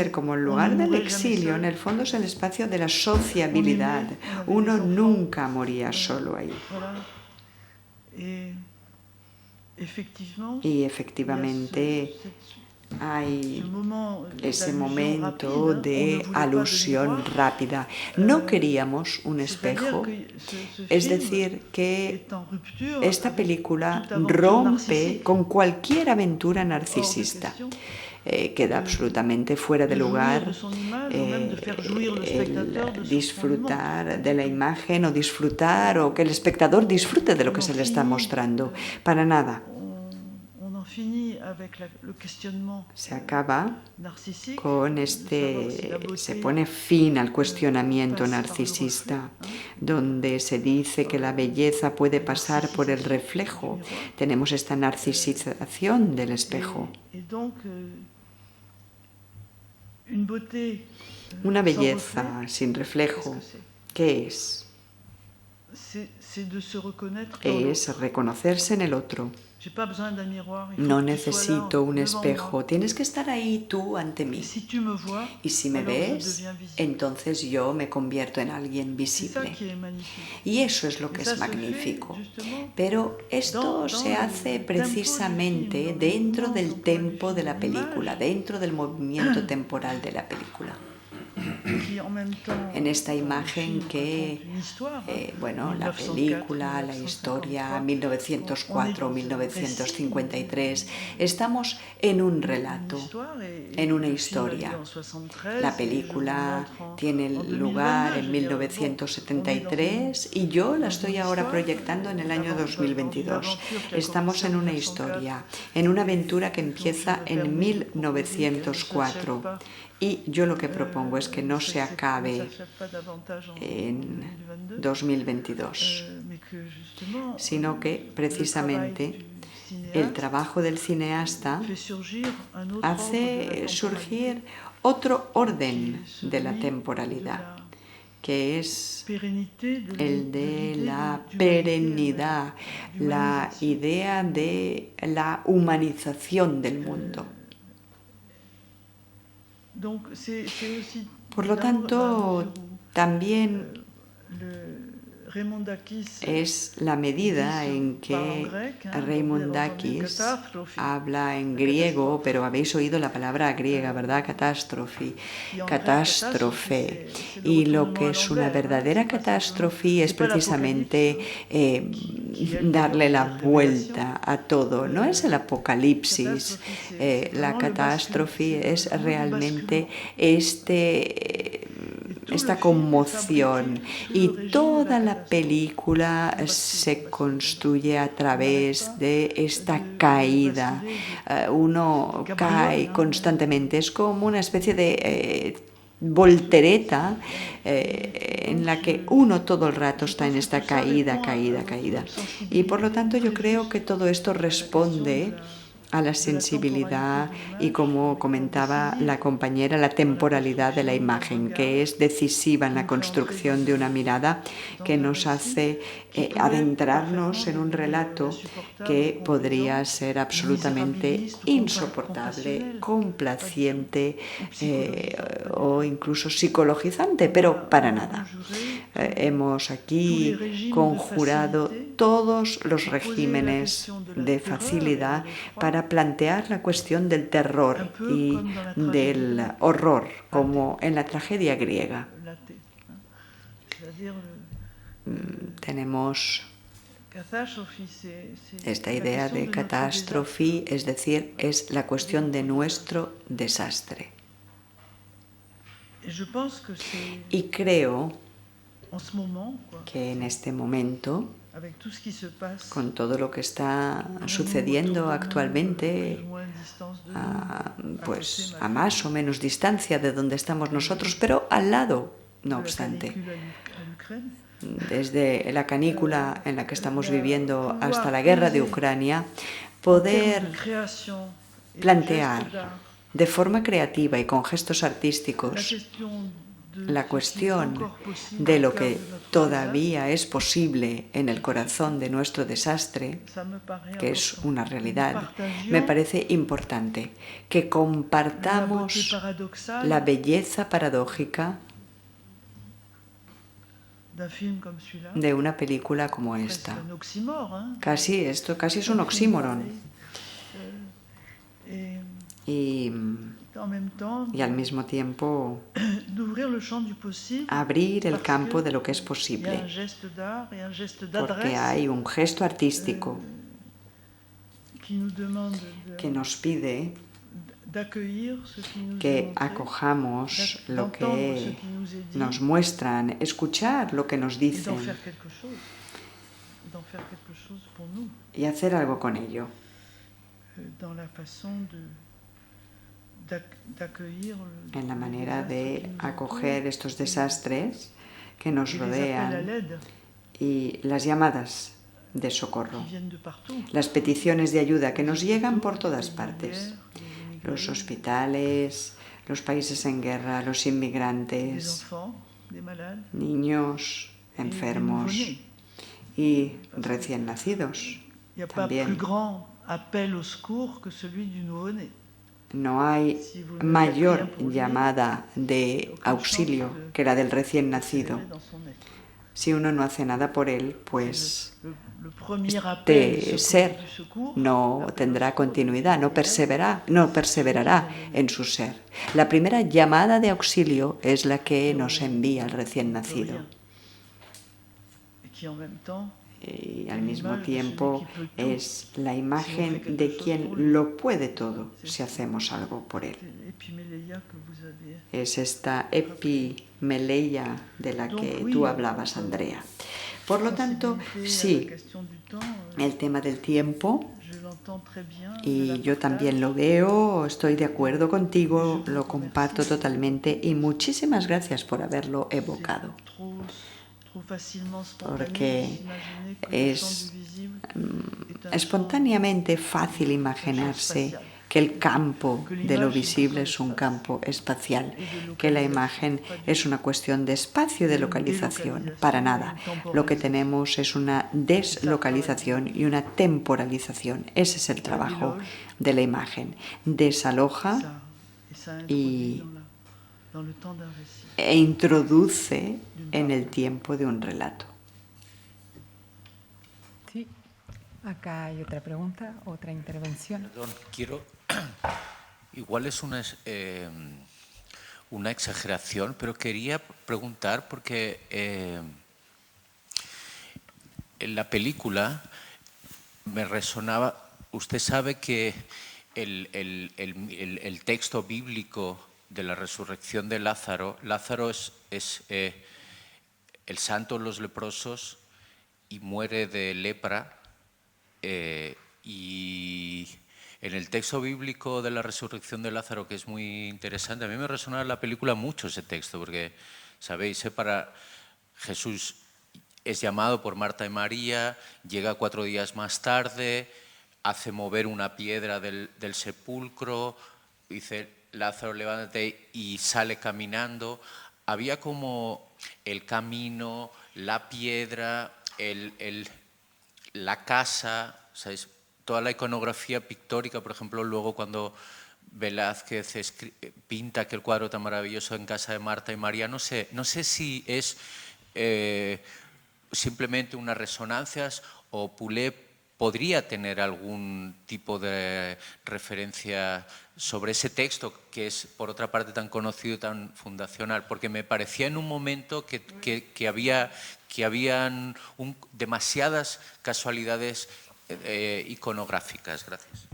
como el lugar del exilio. En el fondo es el espacio de la sociabilidad. Uno nunca moría solo ahí. Y efectivamente hay ese momento de alusión rápida. No queríamos un espejo, es decir, que esta película rompe con cualquier aventura narcisista. Queda absolutamente fuera de lugar el disfrutar de la imagen o que el espectador disfrute de lo que se le está mostrando. Para nada. Se acaba con se pone fin al cuestionamiento narcisista, donde se dice que la belleza puede pasar por el reflejo. Tenemos esta narcisización del espejo. Una belleza sin reflejo, ¿qué es? Es reconocerse en el otro. No necesito un espejo, tienes que estar ahí tú ante mí. Y si me ves, entonces yo me convierto en alguien visible. Y eso es lo que es magnífico. Pero esto se hace precisamente dentro del tempo de la película, dentro del movimiento temporal de la película. En esta imagen que, la película, la historia, 1904-1953, estamos en un relato, en una historia. La película tiene lugar en 1973 y yo la estoy ahora proyectando en el año 2022. Estamos en una historia, en una aventura que empieza en 1904. Y yo lo que propongo es que no se acabe en 2022, sino que precisamente el trabajo del cineasta hace surgir otro orden de la temporalidad, que es el de la perennidad, la idea de la humanización del mundo. Por lo tanto, también es la medida en que Reimondakis habla en griego, pero habéis oído la palabra griega, ¿verdad? Catástrofe. Y lo que es una verdadera catástrofe es precisamente darle la vuelta a todo. No es el apocalipsis. La catástrofe es realmente esta conmoción, y toda la película se construye a través de esta caída. Uno cae constantemente, es como una especie de voltereta en la que uno todo el rato está en esta caída. Y por lo tanto yo creo que todo esto responde a la sensibilidad y, como comentaba la compañera, la temporalidad de la imagen, que es decisiva en la construcción de una mirada que nos hace adentrarnos en un relato que podría ser absolutamente insoportable, complaciente o incluso psicologizante, pero para nada. Hemos aquí conjurado todos los regímenes de facilidad para plantear la cuestión del terror y del horror, como en la tragedia griega. Tenemos esta idea de catástrofe, es decir, es la cuestión de nuestro desastre. Y creo que en este momento, con todo lo que está sucediendo actualmente, pues a más o menos distancia de donde estamos nosotros, pero al lado, no obstante, desde la canícula en la que estamos viviendo hasta la guerra de Ucrania, poder plantear de forma creativa y con gestos artísticos la cuestión de lo que todavía es posible en el corazón de nuestro desastre, que es una realidad, me parece importante que compartamos la belleza paradójica de una película como esta. Casi es un oxímoron. Y al mismo tiempo abrir el campo de lo que es posible, porque hay un gesto artístico que nos pide que acojamos lo que nos muestran, escuchar lo que nos dicen y hacer algo con ello. En la manera de acoger estos desastres que nos rodean y las llamadas de socorro, las peticiones de ayuda que nos llegan por todas partes, los hospitales, los países en guerra, los inmigrantes, niños enfermos y recién nacidos también. No hay mayor llamada de auxilio que la del recién nacido. Si uno no hace nada por él, pues este ser no tendrá continuidad, no perseverará en su ser. La primera llamada de auxilio es la que nos envía el recién nacido. Y al mismo tiempo es la imagen de quien lo puede todo si hacemos algo por él. Es esta epimeleia de la que tú hablabas, Andrea. Por lo tanto, sí, el tema del tiempo, y yo también lo veo, estoy de acuerdo contigo, lo comparto totalmente y muchísimas gracias por haberlo evocado. Porque es espontáneamente fácil imaginarse que el campo de lo visible es un campo espacial, que la imagen es una cuestión de espacio y de localización. Para nada. Lo que tenemos es una deslocalización y una temporalización. Ese es el trabajo de la imagen. Desaloja e introduce en el tiempo de un relato. Sí, acá hay otra pregunta, otra intervención. Perdón, igual es una exageración, pero quería preguntar porque en la película me resonaba, usted sabe que el texto bíblico de la resurrección de Lázaro es el santo de los leprosos y muere de lepra, y en el texto bíblico de la resurrección de Lázaro, que es muy interesante, a mí me resonaba en la película mucho ese texto, porque, sabéis, Jesús es llamado por Marta y María, llega 4 días más tarde, hace mover una piedra del sepulcro, dice: Lázaro, levántate, y sale caminando. Había como el camino, la piedra, la casa, ¿sabes? Toda la iconografía pictórica, por ejemplo, luego cuando Velázquez pinta aquel cuadro tan maravilloso en casa de Marta y María, no sé si es simplemente unas resonancias o Poulet podría tener algún tipo de referencia sobre ese texto que es, por otra parte, tan conocido y tan fundacional, porque me parecía en un momento que habían demasiadas casualidades iconográficas. Gracias.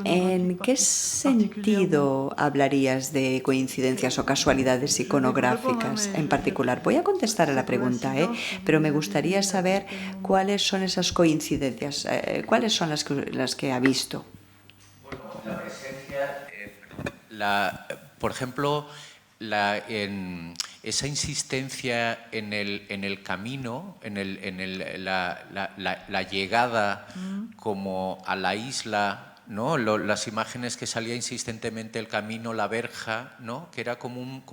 ¿En qué sentido hablarías de coincidencias o casualidades iconográficas en particular? Voy a contestar a la pregunta, pero me gustaría saber cuáles son esas coincidencias, cuáles son las que ha visto. Bueno, la presencia, por ejemplo, esa insistencia en el camino, la llegada como a la isla, ¿no? Las imágenes que salía insistentemente el camino, la verja, ¿no? Que era como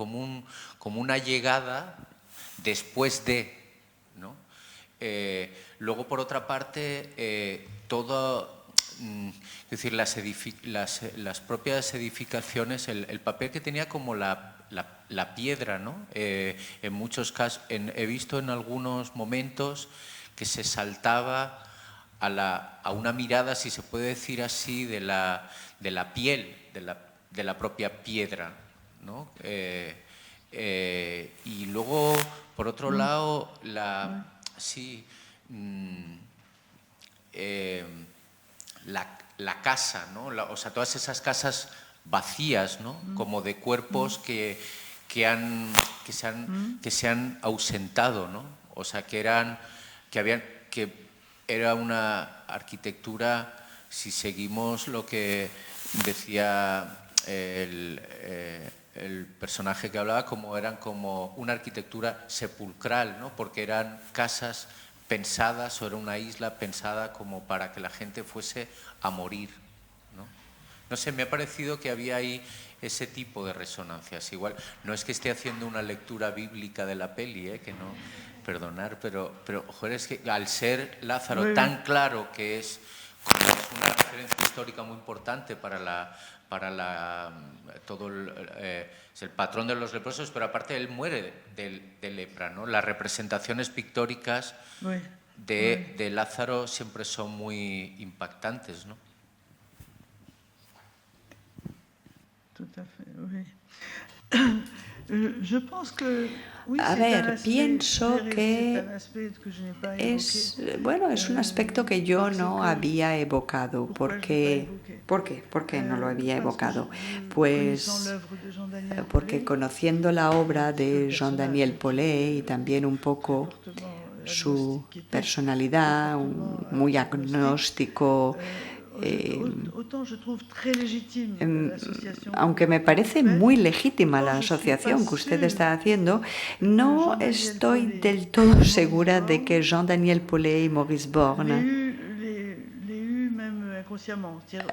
una llegada después de, ¿no? Luego, por otra parte, es decir, las propias edificaciones, el papel que tenía como la piedra, ¿no? En muchos casos, he visto en algunos momentos que se saltaba a una mirada, si se puede decir así, de la piel, de la propia piedra, ¿no? Y luego, por otro lado, la casa, ¿no? O sea, todas esas casas vacías, ¿no? Como de cuerpos que se han ausentado, ¿no? O sea, que era una arquitectura, si seguimos lo que decía el personaje que hablaba, eran como una arquitectura sepulcral, ¿no? Porque eran casas pensadas, o era una isla pensada como para que la gente fuese a morir, ¿no? No sé, me ha parecido que había ahí ese tipo de resonancias. Igual, no es que esté haciendo una lectura bíblica de la peli, que no, perdonar, pero joder, es que al ser Lázaro tan claro que es una referencia histórica muy importante para todo es el patrón de los leprosos, pero aparte él muere de lepra, ¿no? Las representaciones pictóricas de Lázaro siempre son muy impactantes, ¿no? A ver, pienso que es un aspecto que yo no había evocado. ¿Por qué no lo había evocado? Pues porque conociendo la obra de Jean-Daniel Paulet y también un poco su personalidad, muy agnóstico, aunque me parece muy legítima la asociación que usted está haciendo, no estoy del todo segura de que Jean-Daniel Paulet y Maurice Borne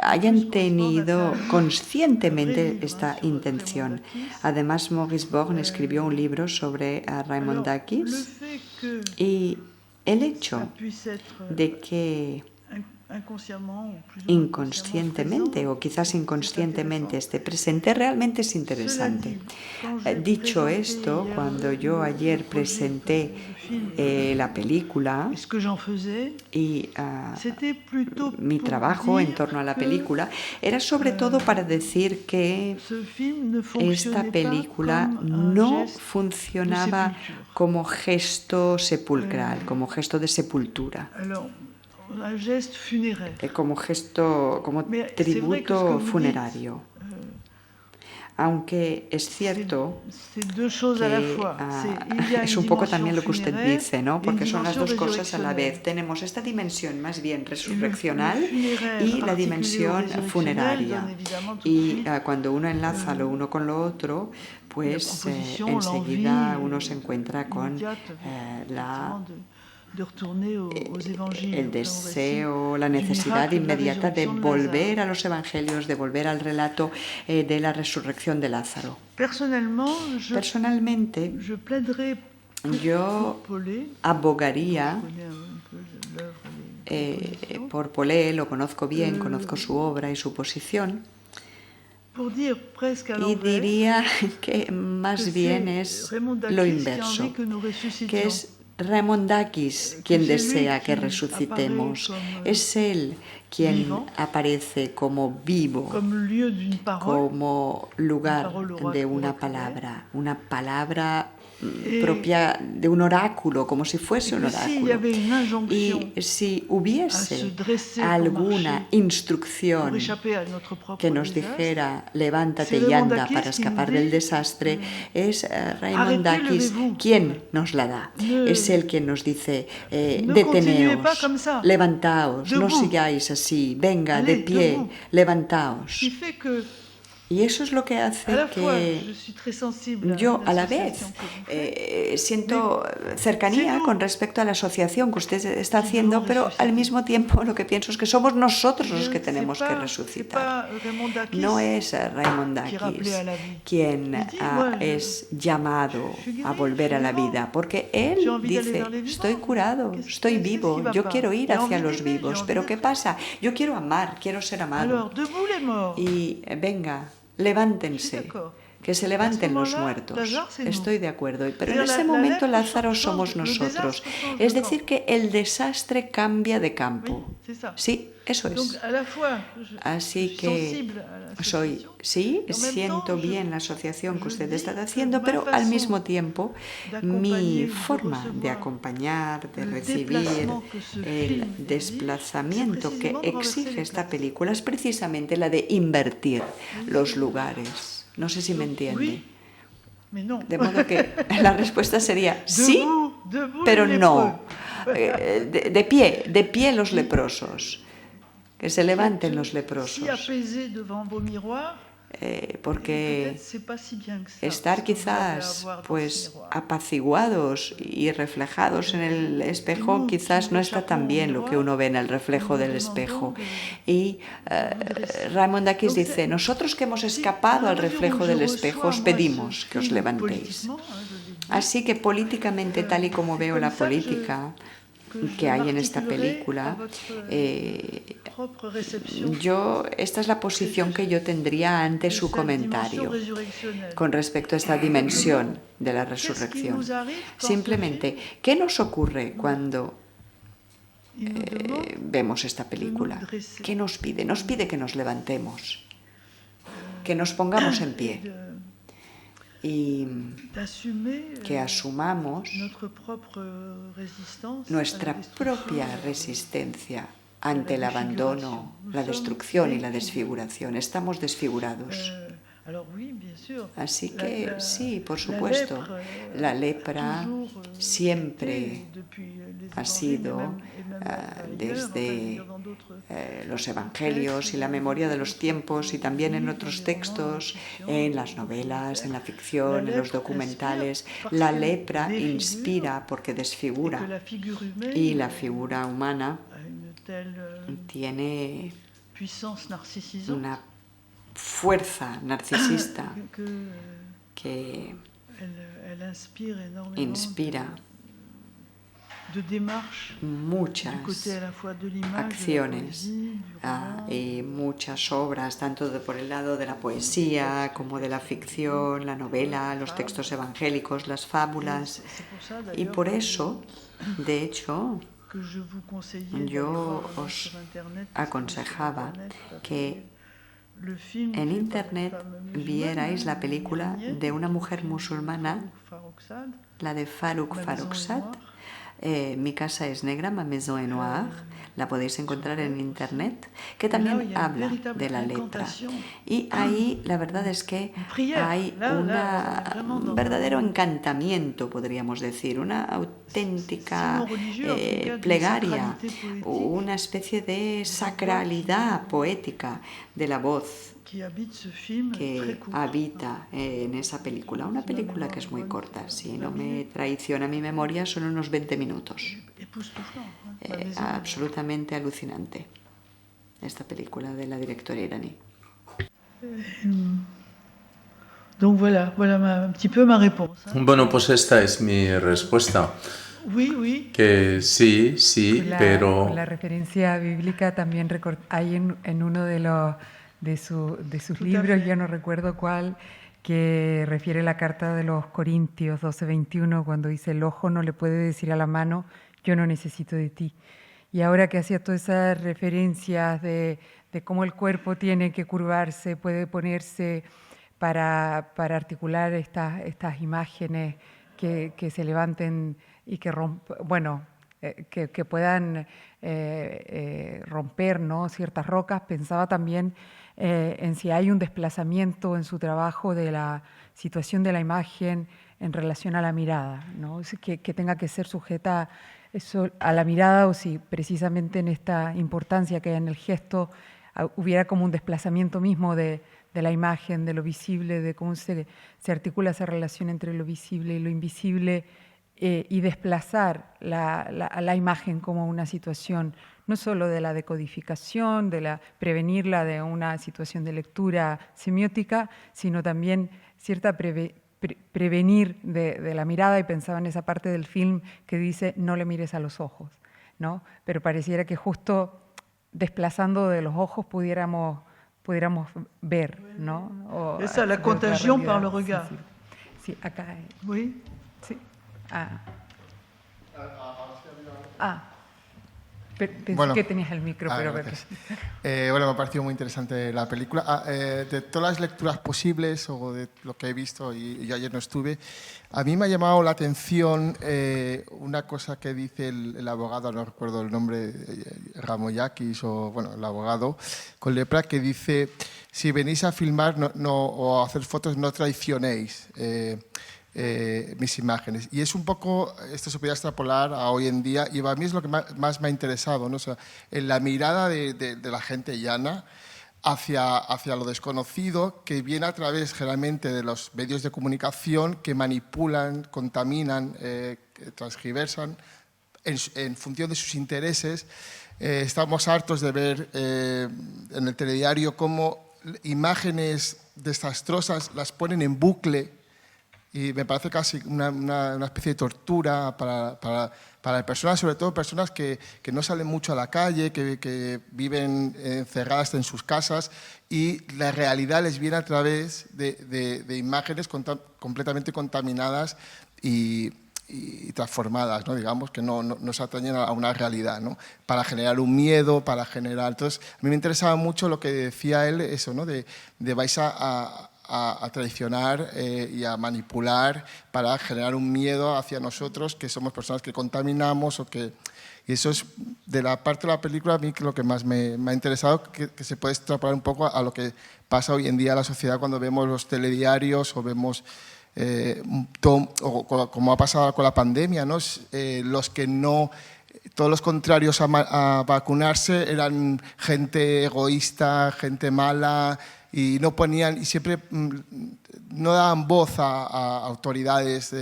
hayan tenido conscientemente esta intención. Además, Maurice Borne escribió un libro sobre Raymond Dacus, y el hecho de que inconscientemente o quizás inconscientemente esté presente realmente es interesante. Dicho esto, cuando yo ayer presenté la película y mi trabajo en torno a la película era sobre todo para decir que esta película no funcionaba como gesto sepulcral, como gesto de sepultura, como gesto, como tributo funerario. Aunque es cierto que es un poco también lo que usted dice, ¿no? Porque son las dos cosas a la vez. Tenemos esta dimensión más bien resurreccional y la dimensión funeraria. Y cuando uno enlaza lo uno con lo otro, pues enseguida uno se encuentra con el deseo, la necesidad inmediata de volver a los evangelios, de volver al relato de la resurrección de Lázaro. Personalmente, yo abogaría por Paulet, lo conozco bien, conozco su obra y su posición, y diría que más bien es lo inverso, que es Raymond Dacus quien desea que resucitemos. Es él quien aparece como vivo, como lugar de una palabra propia de un oráculo, como si fuese un oráculo. Y si hubiese alguna instrucción que nos dijera levántate y anda para escapar del desastre, es Raymond Dacus quien nos la da. Es él quien nos dice deteneos, levantaos, no sigáis así, venga, de pie, levantaos. Y eso es lo que hace que yo a la vez siento cercanía con respecto a la asociación que usted está haciendo, pero al mismo tiempo lo que pienso es que somos nosotros los que tenemos que resucitar. No es Raymond Dacus quien es llamado a volver a la vida, porque él dice, estoy curado, estoy vivo, yo quiero ir hacia los vivos, pero ¿qué pasa? Yo quiero amar, quiero ser amado. Y venga, levántense, que se levanten los muertos. Estoy de acuerdo, pero en ese momento Lázaro somos nosotros. Es decir, que el desastre cambia de campo. Sí, eso es. Así que siento bien la asociación que usted está haciendo, pero al mismo tiempo mi forma de acompañar, de recibir el desplazamiento que exige esta película es precisamente la de invertir los lugares. No sé si me entiende. De modo que la respuesta sería sí, pero no. De pie los leprosos. Que se levanten los leprosos. porque estar quizás pues apaciguados y reflejados en el espejo quizás no está tan bien lo que uno ve en el reflejo del espejo. Y Raymond Dacus dice, nosotros que hemos escapado al reflejo del espejo os pedimos que os levantéis. Así que políticamente, tal y como veo la política que hay en esta película, esta es la posición que yo tendría ante su comentario con respecto a esta dimensión de la resurrección. Simplemente, ¿qué nos ocurre cuando vemos esta película? ¿Qué nos pide? Nos pide que nos levantemos, que nos pongamos en pie y que asumamos nuestra propia resistencia ante el abandono, la destrucción y la desfiguración. Estamos desfigurados. Así que sí, por supuesto, la lepra siempre ha sido, desde los evangelios y la memoria de los tiempos y también en otros textos, en las novelas, en la ficción, en los documentales, la lepra inspira porque desfigura y la figura humana tiene una fuerza narcisista que inspira muchas acciones y muchas obras, tanto por el lado de la poesía como de la ficción, la novela, los textos evangélicos, las fábulas. Y por eso, de hecho, yo os aconsejaba que en Internet vierais la película de una mujer musulmana, la de Farooq Farrokhzad, Mi casa es negra, Ma maison est noire, la podéis encontrar en Internet, que también habla de la lepra. Y ahí la verdad es que hay un verdadero encantamiento, podríamos decir, una auténtica plegaria, una especie de sacralidad poética de la voz que habita en esa película. Una película que es muy corta, si no me traiciona mi memoria, son unos 20 minutos. Absolutamente alucinante esta película de la directora iraní. Donc voilà un petit peu ma réponse. Bueno, pues esta es mi respuesta. Oui. Que sí, pero... Con la referencia bíblica también hay en uno de sus libros, yo no recuerdo cuál, que refiere la carta de los Corintios 12:21, cuando dice, el ojo no le puede decir a la mano, yo no necesito de ti. Y ahora que hacía todas esas referencias de cómo el cuerpo tiene que curvarse, puede ponerse para articular estas imágenes que se levanten y que que puedan romper, ¿no?, ciertas rocas. Pensaba también en si hay un desplazamiento en su trabajo de la situación de la imagen en relación a la mirada, ¿no? Que tenga que ser sujeta a la mirada, o si precisamente en esta importancia que hay en el gesto hubiera como un desplazamiento mismo de la imagen, de lo visible, de cómo se articula esa relación entre lo visible y lo invisible, y desplazar la imagen como una situación no solo de la decodificación, prevenirla de una situación de lectura semiótica, sino también cierta prevenir de la mirada. Y pensaba en esa parte del film que dice no le mires a los ojos, ¿no? Pero pareciera que justo desplazando de los ojos pudiéramos ver, ¿no? Esa la contagion par le regard. Sí, acá. Oui. Sí. Pensé que tenías el micro, pero... Bueno, me ha parecido muy interesante la película. De todas las lecturas posibles, o de lo que he visto, y yo ayer no estuve, a mí me ha llamado la atención una cosa que dice el abogado, no recuerdo el nombre, Ramoyakis, o bueno, el abogado, con lepra, que dice, si venís a filmar o a hacer fotos, no traicionéis mis imágenes. Y es un poco, esto se podría extrapolar a hoy en día, y a mí es lo que más me ha interesado, ¿no? O sea, en la mirada de la gente llana, hacia lo desconocido, que viene a través generalmente de los medios de comunicación que manipulan, contaminan, transgiversan en función de sus intereses. Estamos hartos de ver en el telediario cómo imágenes desastrosas las ponen en bucle y me parece casi una especie de tortura para personas, sobre todo personas que no salen mucho a la calle, que viven encerradas en sus casas y la realidad les viene a través de imágenes completamente contaminadas y transformadas, ¿no? Digamos, que no se atañen a una realidad, ¿no? Para generar un miedo, para generar... Entonces, a mí me interesaba mucho lo que decía él, eso, ¿no? De vais a traicionar y a manipular para generar un miedo hacia nosotros, que somos personas que contaminamos o que... Y eso es, de la parte de la película, a mí lo que más me ha interesado, que se puede extrapolar un poco a lo que pasa hoy en día en la sociedad cuando vemos los telediarios o vemos... o como ha pasado con la pandemia, ¿no? Los que no, todos los contrarios a vacunarse eran gente egoísta, gente mala y no ponían, y siempre no daban voz a autoridades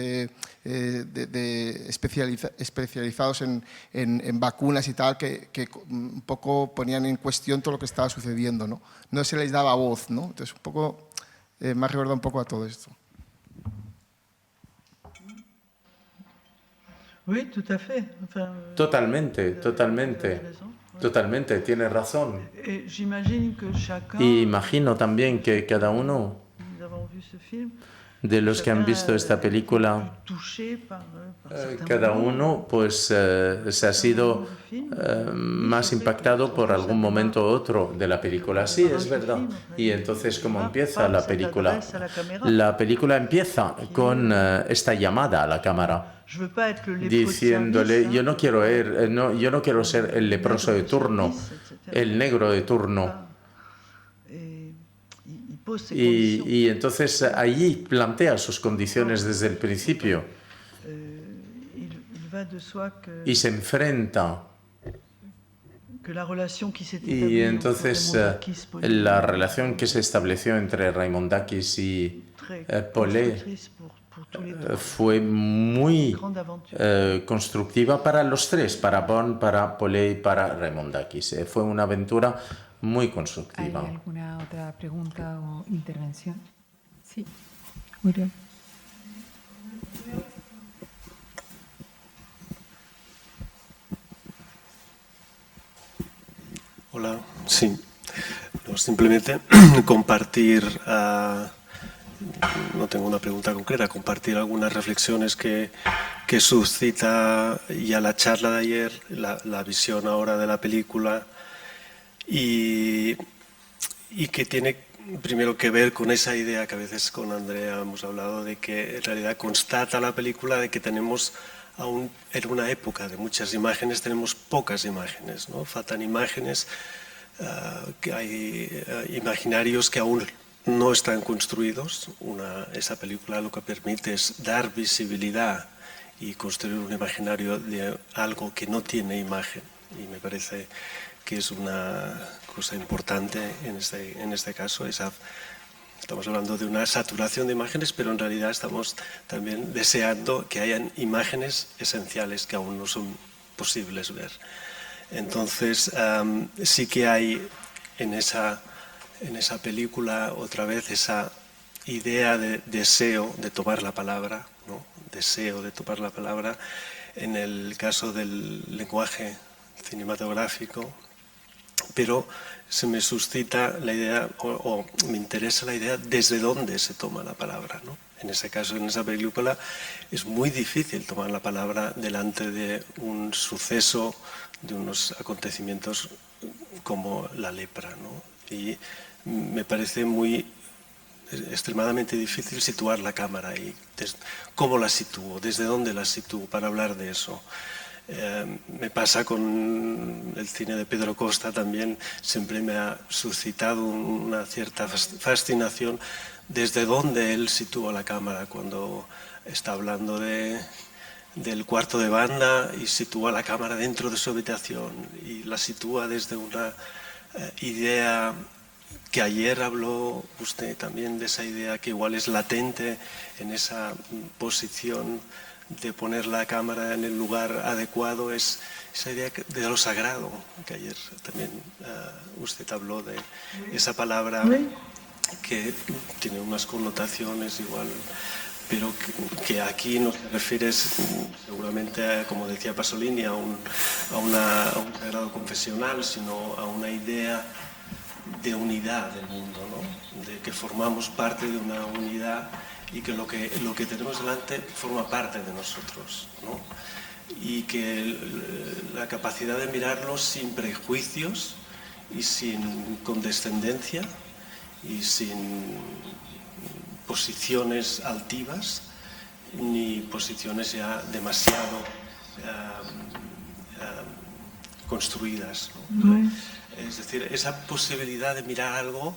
especializados en vacunas y tal, que un poco ponían en cuestión todo lo que estaba sucediendo, ¿no? No se les daba voz, ¿no? Entonces un poco, me ha recordado un poco a todo esto. Oui, tout à fait. Enfin, totalmente, tiene razón. Y imagino también que cada uno de los que han visto esta película, cada uno pues se ha sido más impactado por algún momento u otro de la película. Sí, es verdad. Y entonces, ¿cómo empieza la película? La película empieza con esta llamada a la cámara, diciéndole, yo no quiero ser el leproso de turno, el negro de turno. Y entonces allí plantea sus condiciones desde el principio y se enfrenta. Y entonces la relación que se estableció entre Raimondakis y Paulet fue muy constructiva para los tres, para Bon, para Paulet y para Raimondakis. Fue una aventura muy constructiva. ¿Hay alguna otra pregunta o intervención? Sí, Uriel. Hola, sí. No, simplemente compartir, no tengo una pregunta concreta, compartir algunas reflexiones que suscita ya la charla de ayer, la visión ahora de la película, y que tiene primero que ver con esa idea que a veces con Andrea hemos hablado, de que en realidad constata la película de que tenemos aún en una época de muchas imágenes, tenemos pocas imágenes, ¿no? Faltan imágenes, que hay imaginarios que aún no están construidos. Esa película lo que permite es dar visibilidad y construir un imaginario de algo que no tiene imagen, y me parece que es una cosa importante en este caso. Estamos hablando de una saturación de imágenes, pero en realidad estamos también deseando que hayan imágenes esenciales que aún no son posibles ver. Entonces, sí que hay en esa película otra vez esa idea de deseo de tomar la palabra, ¿no? Deseo de tomar la palabra. En el caso del lenguaje cinematográfico, pero se me suscita la idea, o me interesa la idea, desde dónde se toma la palabra, ¿no? En ese caso, en esa película, es muy difícil tomar la palabra delante de un suceso, de unos acontecimientos como la lepra, ¿no? Y me parece extremadamente difícil situar la cámara ahí. ¿Cómo la sitúo? ¿Desde dónde la sitúo para hablar de eso? Me pasa con el cine de Pedro Costa también, siempre me ha suscitado una cierta fascinación desde dónde él sitúa la cámara cuando está hablando del cuarto de banda y sitúa la cámara dentro de su habitación y la sitúa desde una idea que ayer habló usted también de esa idea que igual es latente en esa posición de poner la cámara en el lugar adecuado, es esa idea de lo sagrado, que ayer también usted habló de esa palabra que tiene unas connotaciones igual, pero que aquí no se refiere seguramente, como decía Pasolini, a un sagrado confesional, sino a una idea de unidad del mundo, ¿no? De que formamos parte de una unidad y que lo que tenemos delante forma parte de nosotros, ¿no? Y que la capacidad de mirarlo sin prejuicios y sin condescendencia y sin posiciones altivas ni posiciones ya demasiado construidas, ¿no? Es decir, esa posibilidad de mirar algo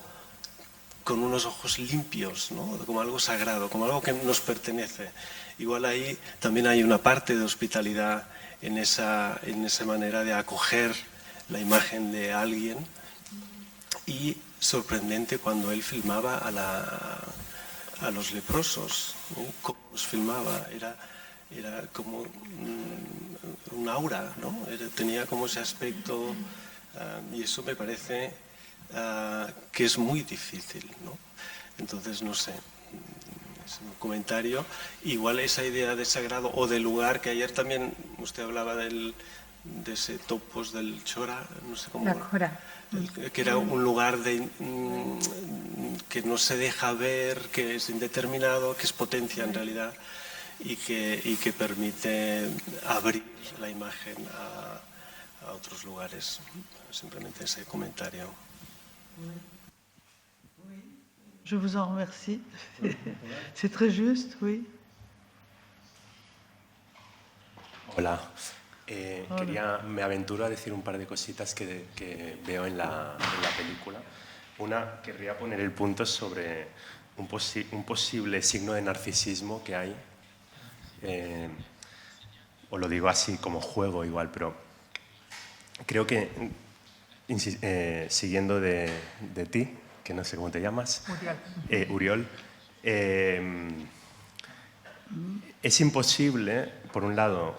con unos ojos limpios, ¿no? Como algo sagrado, como algo que nos pertenece. Igual ahí también hay una parte de hospitalidad en esa manera de acoger la imagen de alguien. Y sorprendente cuando él filmaba a los leprosos, ¿no? Cómo los filmaba, era como un aura, ¿no? Tenía como ese aspecto, y eso me parece que es muy difícil, ¿no? Entonces, no sé, es un comentario. Igual esa idea de sagrado o de lugar, que ayer también usted hablaba de ese topos del Chora, no sé cómo... La Chora. Que era un lugar que no se deja ver, que es indeterminado, que es potencia en realidad y que permite abrir la imagen a otros lugares. Simplemente ese comentario. Je vous en remercie. C'est très juste, oui. Hola. Me aventuro a decir un par de cositas que veo en la película. Una, querría poner el punto sobre un posible signo de narcisismo que hay. Os lo digo así como juego igual, pero creo que, siguiendo de ti, que no sé cómo te llamas, Uriol, es imposible, por un lado,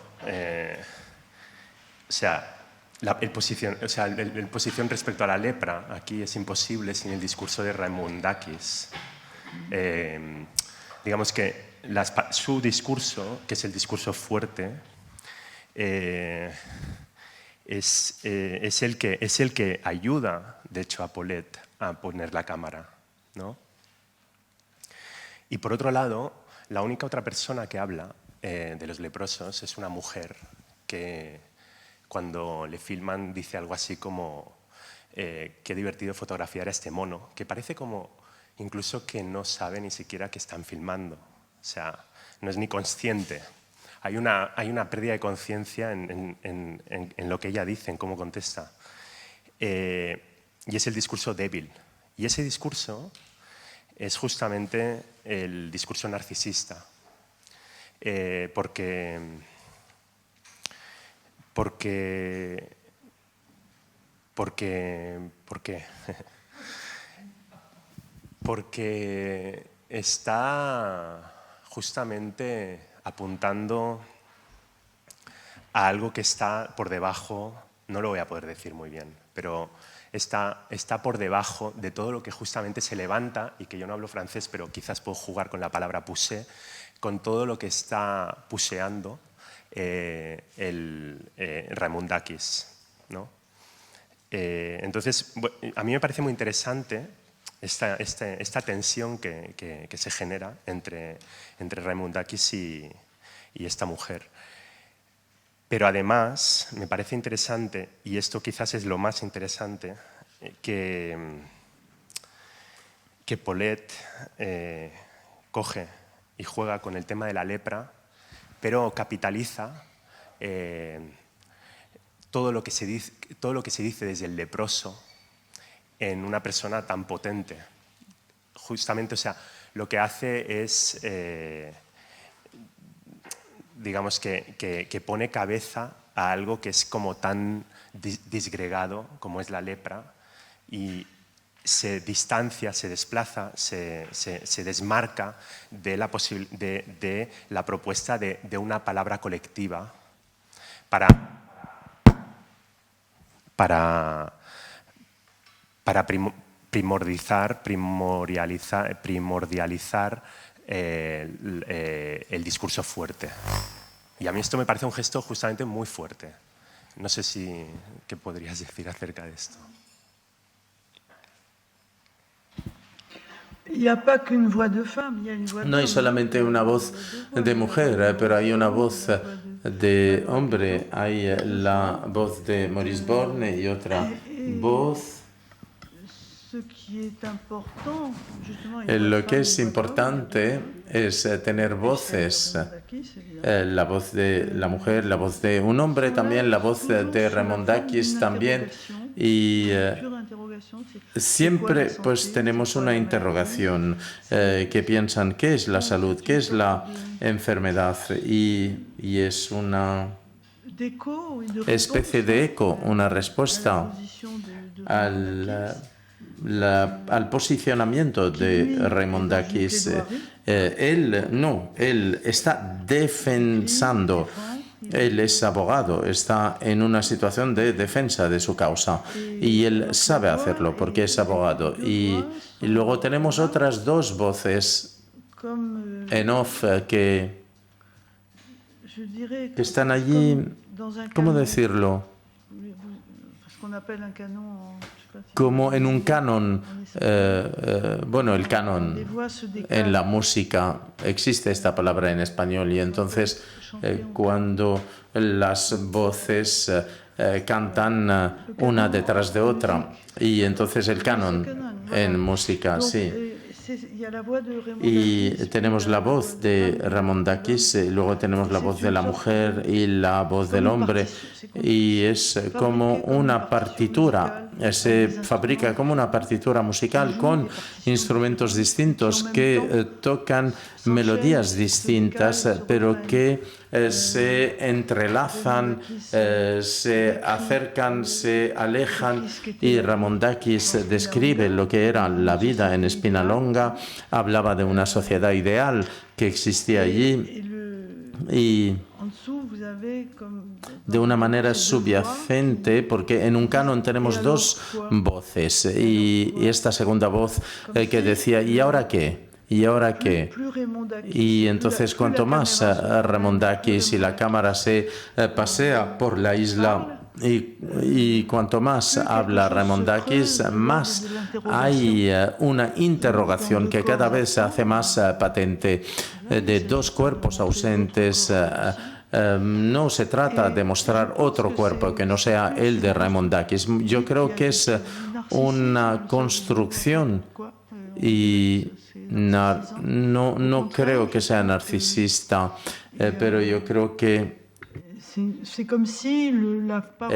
la posición respecto a la lepra aquí es imposible sin el discurso de Raimundakis. Digamos que su discurso, que es el discurso fuerte, es el que ayuda, de hecho, a Paulette a poner la cámara, ¿no? Y por otro lado, la única otra persona que habla de los leprosos es una mujer que, cuando le filman, dice algo así como qué divertido fotografiar a este mono, que parece como incluso que no sabe ni siquiera que están filmando. O sea, no es ni consciente. Hay una pérdida de conciencia en lo que ella dice, en cómo contesta. Y es el discurso débil. Y ese discurso es justamente el discurso narcisista. ¿Por qué? Porque está justamente apuntando a algo que está por debajo, no lo voy a poder decir muy bien, pero está por debajo de todo lo que justamente se levanta, y que yo no hablo francés, pero quizás puedo jugar con la palabra pousser, con todo lo que está puseando Raimundakis, ¿no? Entonces, a mí me parece muy interesante esta tensión que se genera entre Raimundakis y esta mujer. Pero además me parece interesante, y esto quizás es lo más interesante, que Paulette coge y juega con el tema de la lepra, pero capitaliza todo lo que se dice desde el leproso en una persona tan potente. Justamente, o sea, lo que hace es, digamos que pone cabeza a algo que es como tan disgregado como es la lepra, y se distancia, se desplaza, se desmarca de la propuesta de una palabra colectiva para primordializar el discurso fuerte. Y a mí esto me parece un gesto justamente muy fuerte. No sé qué podrías decir acerca de esto. No hay solamente una voz de mujer, pero hay una voz de hombre. Hay la voz de Maurice Borne y otra voz. Lo que es importante es tener voces, la voz de la mujer, la voz de un hombre también, la voz de Remondakis también, y siempre pues tenemos una interrogación que piensan qué es la salud, qué es la enfermedad, y es una especie de eco, una respuesta al posicionamiento de Remondakis. Él está defensando, él es abogado, está en una situación de defensa de su causa y él sabe hacerlo porque es abogado. Y luego tenemos otras dos voces en off que están allí, ¿cómo decirlo? Como en un canon, el canon en la música, existe esta palabra en español, y entonces cuando las voces cantan una detrás de otra, y entonces el canon en música, sí. Y tenemos la voz de Remondakis, y luego tenemos la voz de la mujer y la voz del hombre, y es como una partitura, se fabrica como una partitura musical con instrumentos distintos que tocan melodías distintas, pero que se entrelazan, se acercan, se alejan, y Remondakis describe lo que era la vida en Spinalonga, hablaba de una sociedad ideal que existía allí, y de una manera subyacente, porque en un canon tenemos dos voces, y esta segunda voz que decía, ¿y ahora qué? ¿Y ahora qué? Y entonces cuanto más Remondakis y la cámara se pasea por la isla, y cuanto más habla Remondakis, más hay una interrogación que cada vez se hace más patente, de dos cuerpos ausentes. No se trata de mostrar otro cuerpo que no sea el de Remondakis. Yo creo que es una construcción, y no creo que sea narcisista, pero yo creo que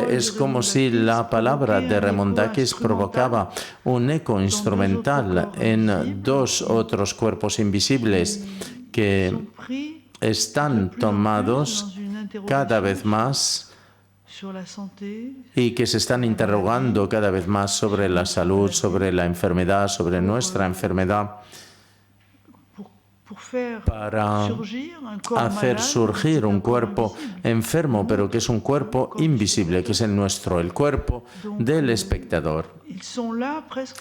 es como si la palabra de Remondakis provocaba un eco instrumental en dos otros cuerpos invisibles que están tomados cada vez más y que se están interrogando cada vez más sobre la salud, sobre la enfermedad, sobre nuestra enfermedad, para hacer surgir un cuerpo enfermo, pero que es un cuerpo invisible, que es el nuestro, el cuerpo del espectador.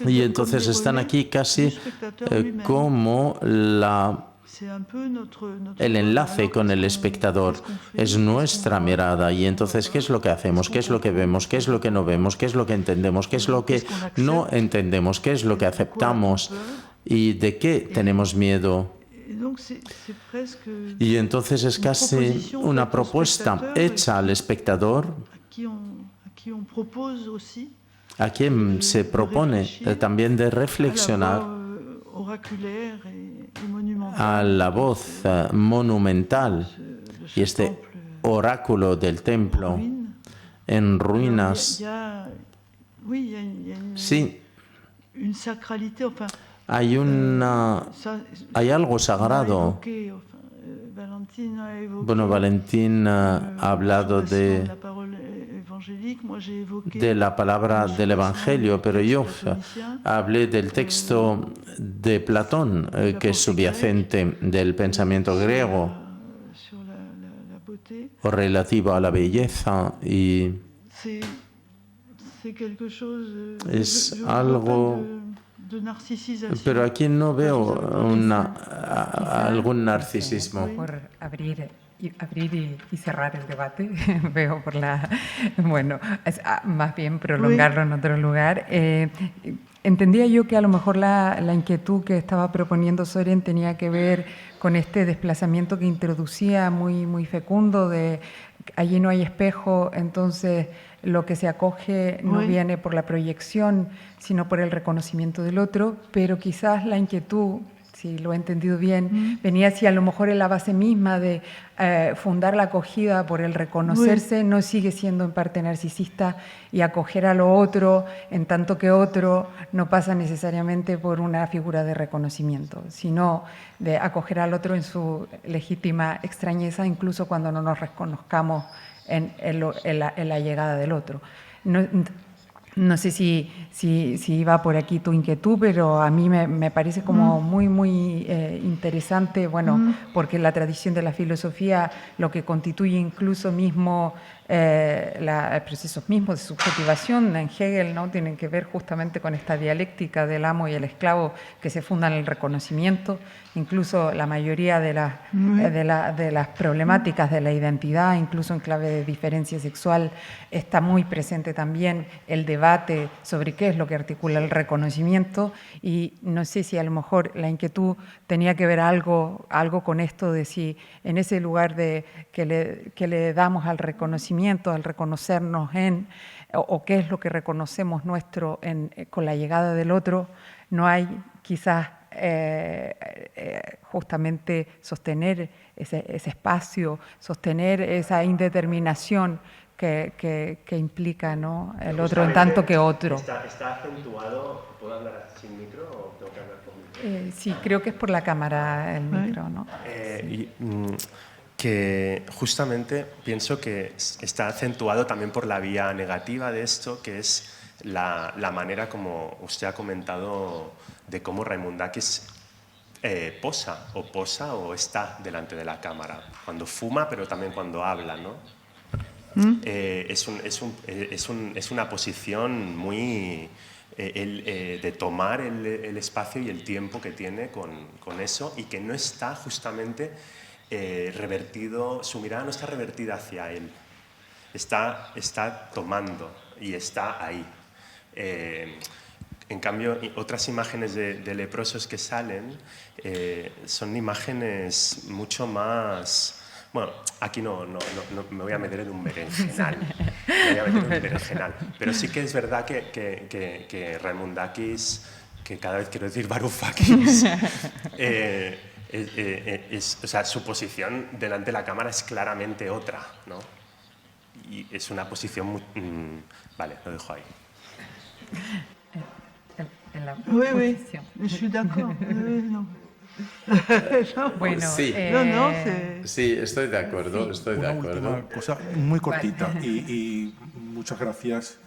Y entonces están aquí casi como el enlace con el espectador, es nuestra mirada. Y entonces, ¿qué es lo que hacemos? ¿Qué es lo que vemos? ¿Qué es lo que no vemos? ¿Qué es lo que entendemos? ¿Qué es lo que no entendemos? ¿Qué es lo que aceptamos? ¿Y de qué tenemos miedo? Y entonces es casi una propuesta hecha al espectador, a quien se propone también de reflexionar a la voz monumental y este oráculo del templo en ruinas. Sí, hay algo sagrado. Bueno, Valentín ha hablado de de la palabra del Evangelio, pero yo hablé del texto de Platón, que es subyacente del pensamiento griego, o relativo a la belleza, y es algo, pero aquí no veo algún narcisismo. Por abrir y cerrar el debate, veo por la... Bueno, más bien prolongarlo en otro lugar. Entendía yo que a lo mejor la inquietud que estaba proponiendo Soren tenía que ver con este desplazamiento que introducía muy fecundo de allí no hay espejo, entonces lo que se acoge no viene por la proyección, sino por el reconocimiento del otro, pero quizás la inquietud, si lo he entendido bien, venía si a lo mejor en la base misma de fundar la acogida por el reconocerse no sigue siendo en parte narcisista y acoger a lo otro en tanto que otro no pasa necesariamente por una figura de reconocimiento, sino de acoger al otro en su legítima extrañeza, incluso cuando no nos reconozcamos en la llegada del otro. No sé si iba por aquí tu inquietud, pero a mí me parece como muy interesante, bueno, porque la tradición de la filosofía, lo que constituye incluso mismo procesos mismos de subjetivación en Hegel, ¿no? Tienen que ver justamente con esta dialéctica del amo y el esclavo que se funda en el reconocimiento. Incluso la mayoría de las problemáticas de la identidad, incluso en clave de diferencia sexual, está muy presente también el debate sobre qué es lo que articula el reconocimiento, y no sé si a lo mejor la inquietud tenía que ver algo con esto de si en ese lugar que le damos al reconocimiento, al reconocernos o qué es lo que reconocemos nuestro con la llegada del otro, no hay quizás justamente sostener ese espacio, sostener esa indeterminación que implica, ¿no? El otro en tanto que otro. Está acentuado. ¿Puedo hablar sin micro o tengo que hablar con micro? Sí, creo que es por la cámara el micro, ¿no? Que justamente pienso que está acentuado también por la vía negativa de esto, que es la manera como usted ha comentado de cómo Raimundakis posa o está delante de la cámara, cuando fuma, pero también cuando habla, ¿no? Es una posición muy de tomar el espacio y el tiempo que tiene con eso, y que no está justamente revertido, su mirada no está revertida hacia él, está tomando y está ahí. En cambio, otras imágenes de leprosos que salen son imágenes mucho más... Bueno, aquí no me voy a meter en un berenjenal, pero sí que es verdad que Raimundakis, que cada vez quiero decir Varoufakis, o sea, su posición delante de la cámara es claramente otra, ¿no? Y es una posición muy... vale, lo dejo ahí. Oui, je suis d'accord. Bueno, sí, estoy de acuerdo. Última cosa muy cortita y muchas gracias.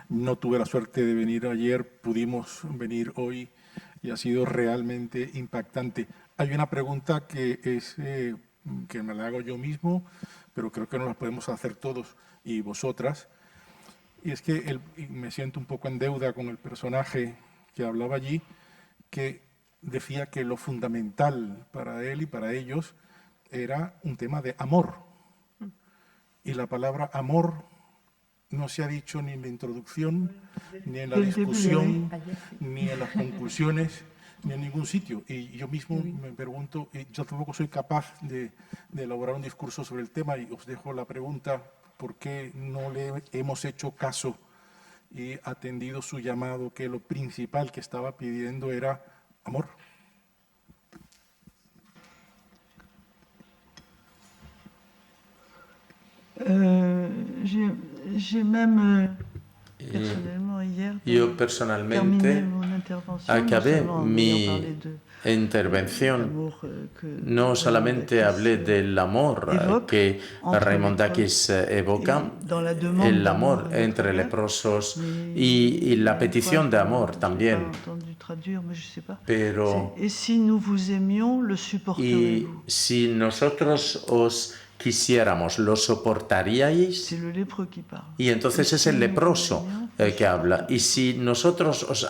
No tuve la suerte de venir ayer, pudimos venir hoy y ha sido realmente impactante. Hay una pregunta que me la hago yo mismo, pero creo que nos la podemos hacer todos y vosotras. Y es que me siento un poco en deuda con el personaje que hablaba allí, que decía que lo fundamental para él y para ellos era un tema de amor. Y la palabra amor no se ha dicho ni en la introducción, ni en la discusión, ni en las conclusiones, ni en ningún sitio. Y yo mismo me pregunto, yo tampoco soy capaz de elaborar un discurso sobre el tema, y os dejo la pregunta, ¿por qué no le hemos hecho caso y atendido su llamado, que lo principal que estaba pidiendo era amor? Yo personalmente acabé mi intervención no solamente hablé del amor que Raimondakis evoca, el amor entre leprosos y la petición de amor también. Pero, y si nosotros os quisiéramos, ¿lo soportaríais? Y entonces es el leproso que habla. Y si nosotros os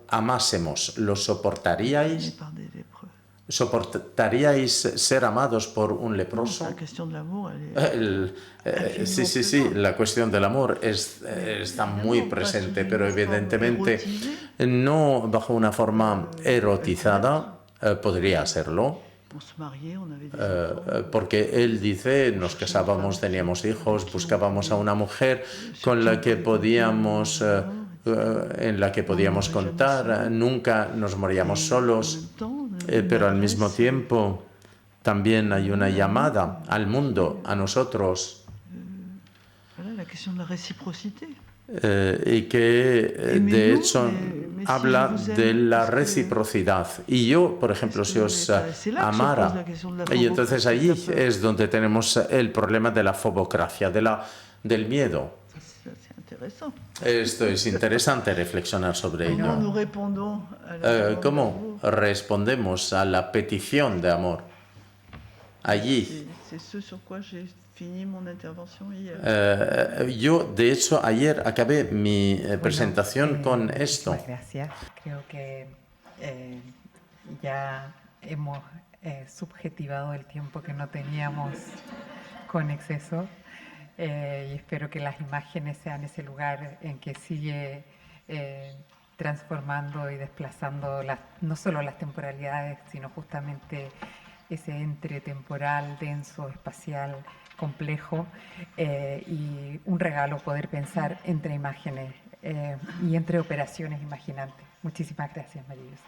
amásemos, ¿lo soportaríais? ¿Soportaríais ser amados por un leproso? Sí, la cuestión del amor está muy presente, pero evidentemente no bajo una forma erotizada, podría serlo. Porque él dice, nos casábamos, teníamos hijos, buscábamos a una mujer con la que podíamos, en la que podíamos contar, nunca nos moríamos solos, pero al mismo tiempo también hay una llamada al mundo, a nosotros, y que de hecho habla de la reciprocidad. Y yo, por ejemplo, si os amara, y entonces allí es donde tenemos el problema de la fobocracia, del miedo. Esto es interesante reflexionar sobre ello. ¿Cómo respondemos a la petición de amor? Allí. Yo, de hecho, ayer acabé mi presentación con esto. Gracias. Creo que ya hemos subjetivado el tiempo que no teníamos con exceso y espero que las imágenes sean ese lugar en que sigue transformando y desplazando no solo las temporalidades, sino justamente ese entretemporal, denso, espacial, complejo, y un regalo poder pensar entre imágenes y entre operaciones imaginantes. Muchísimas gracias, María José.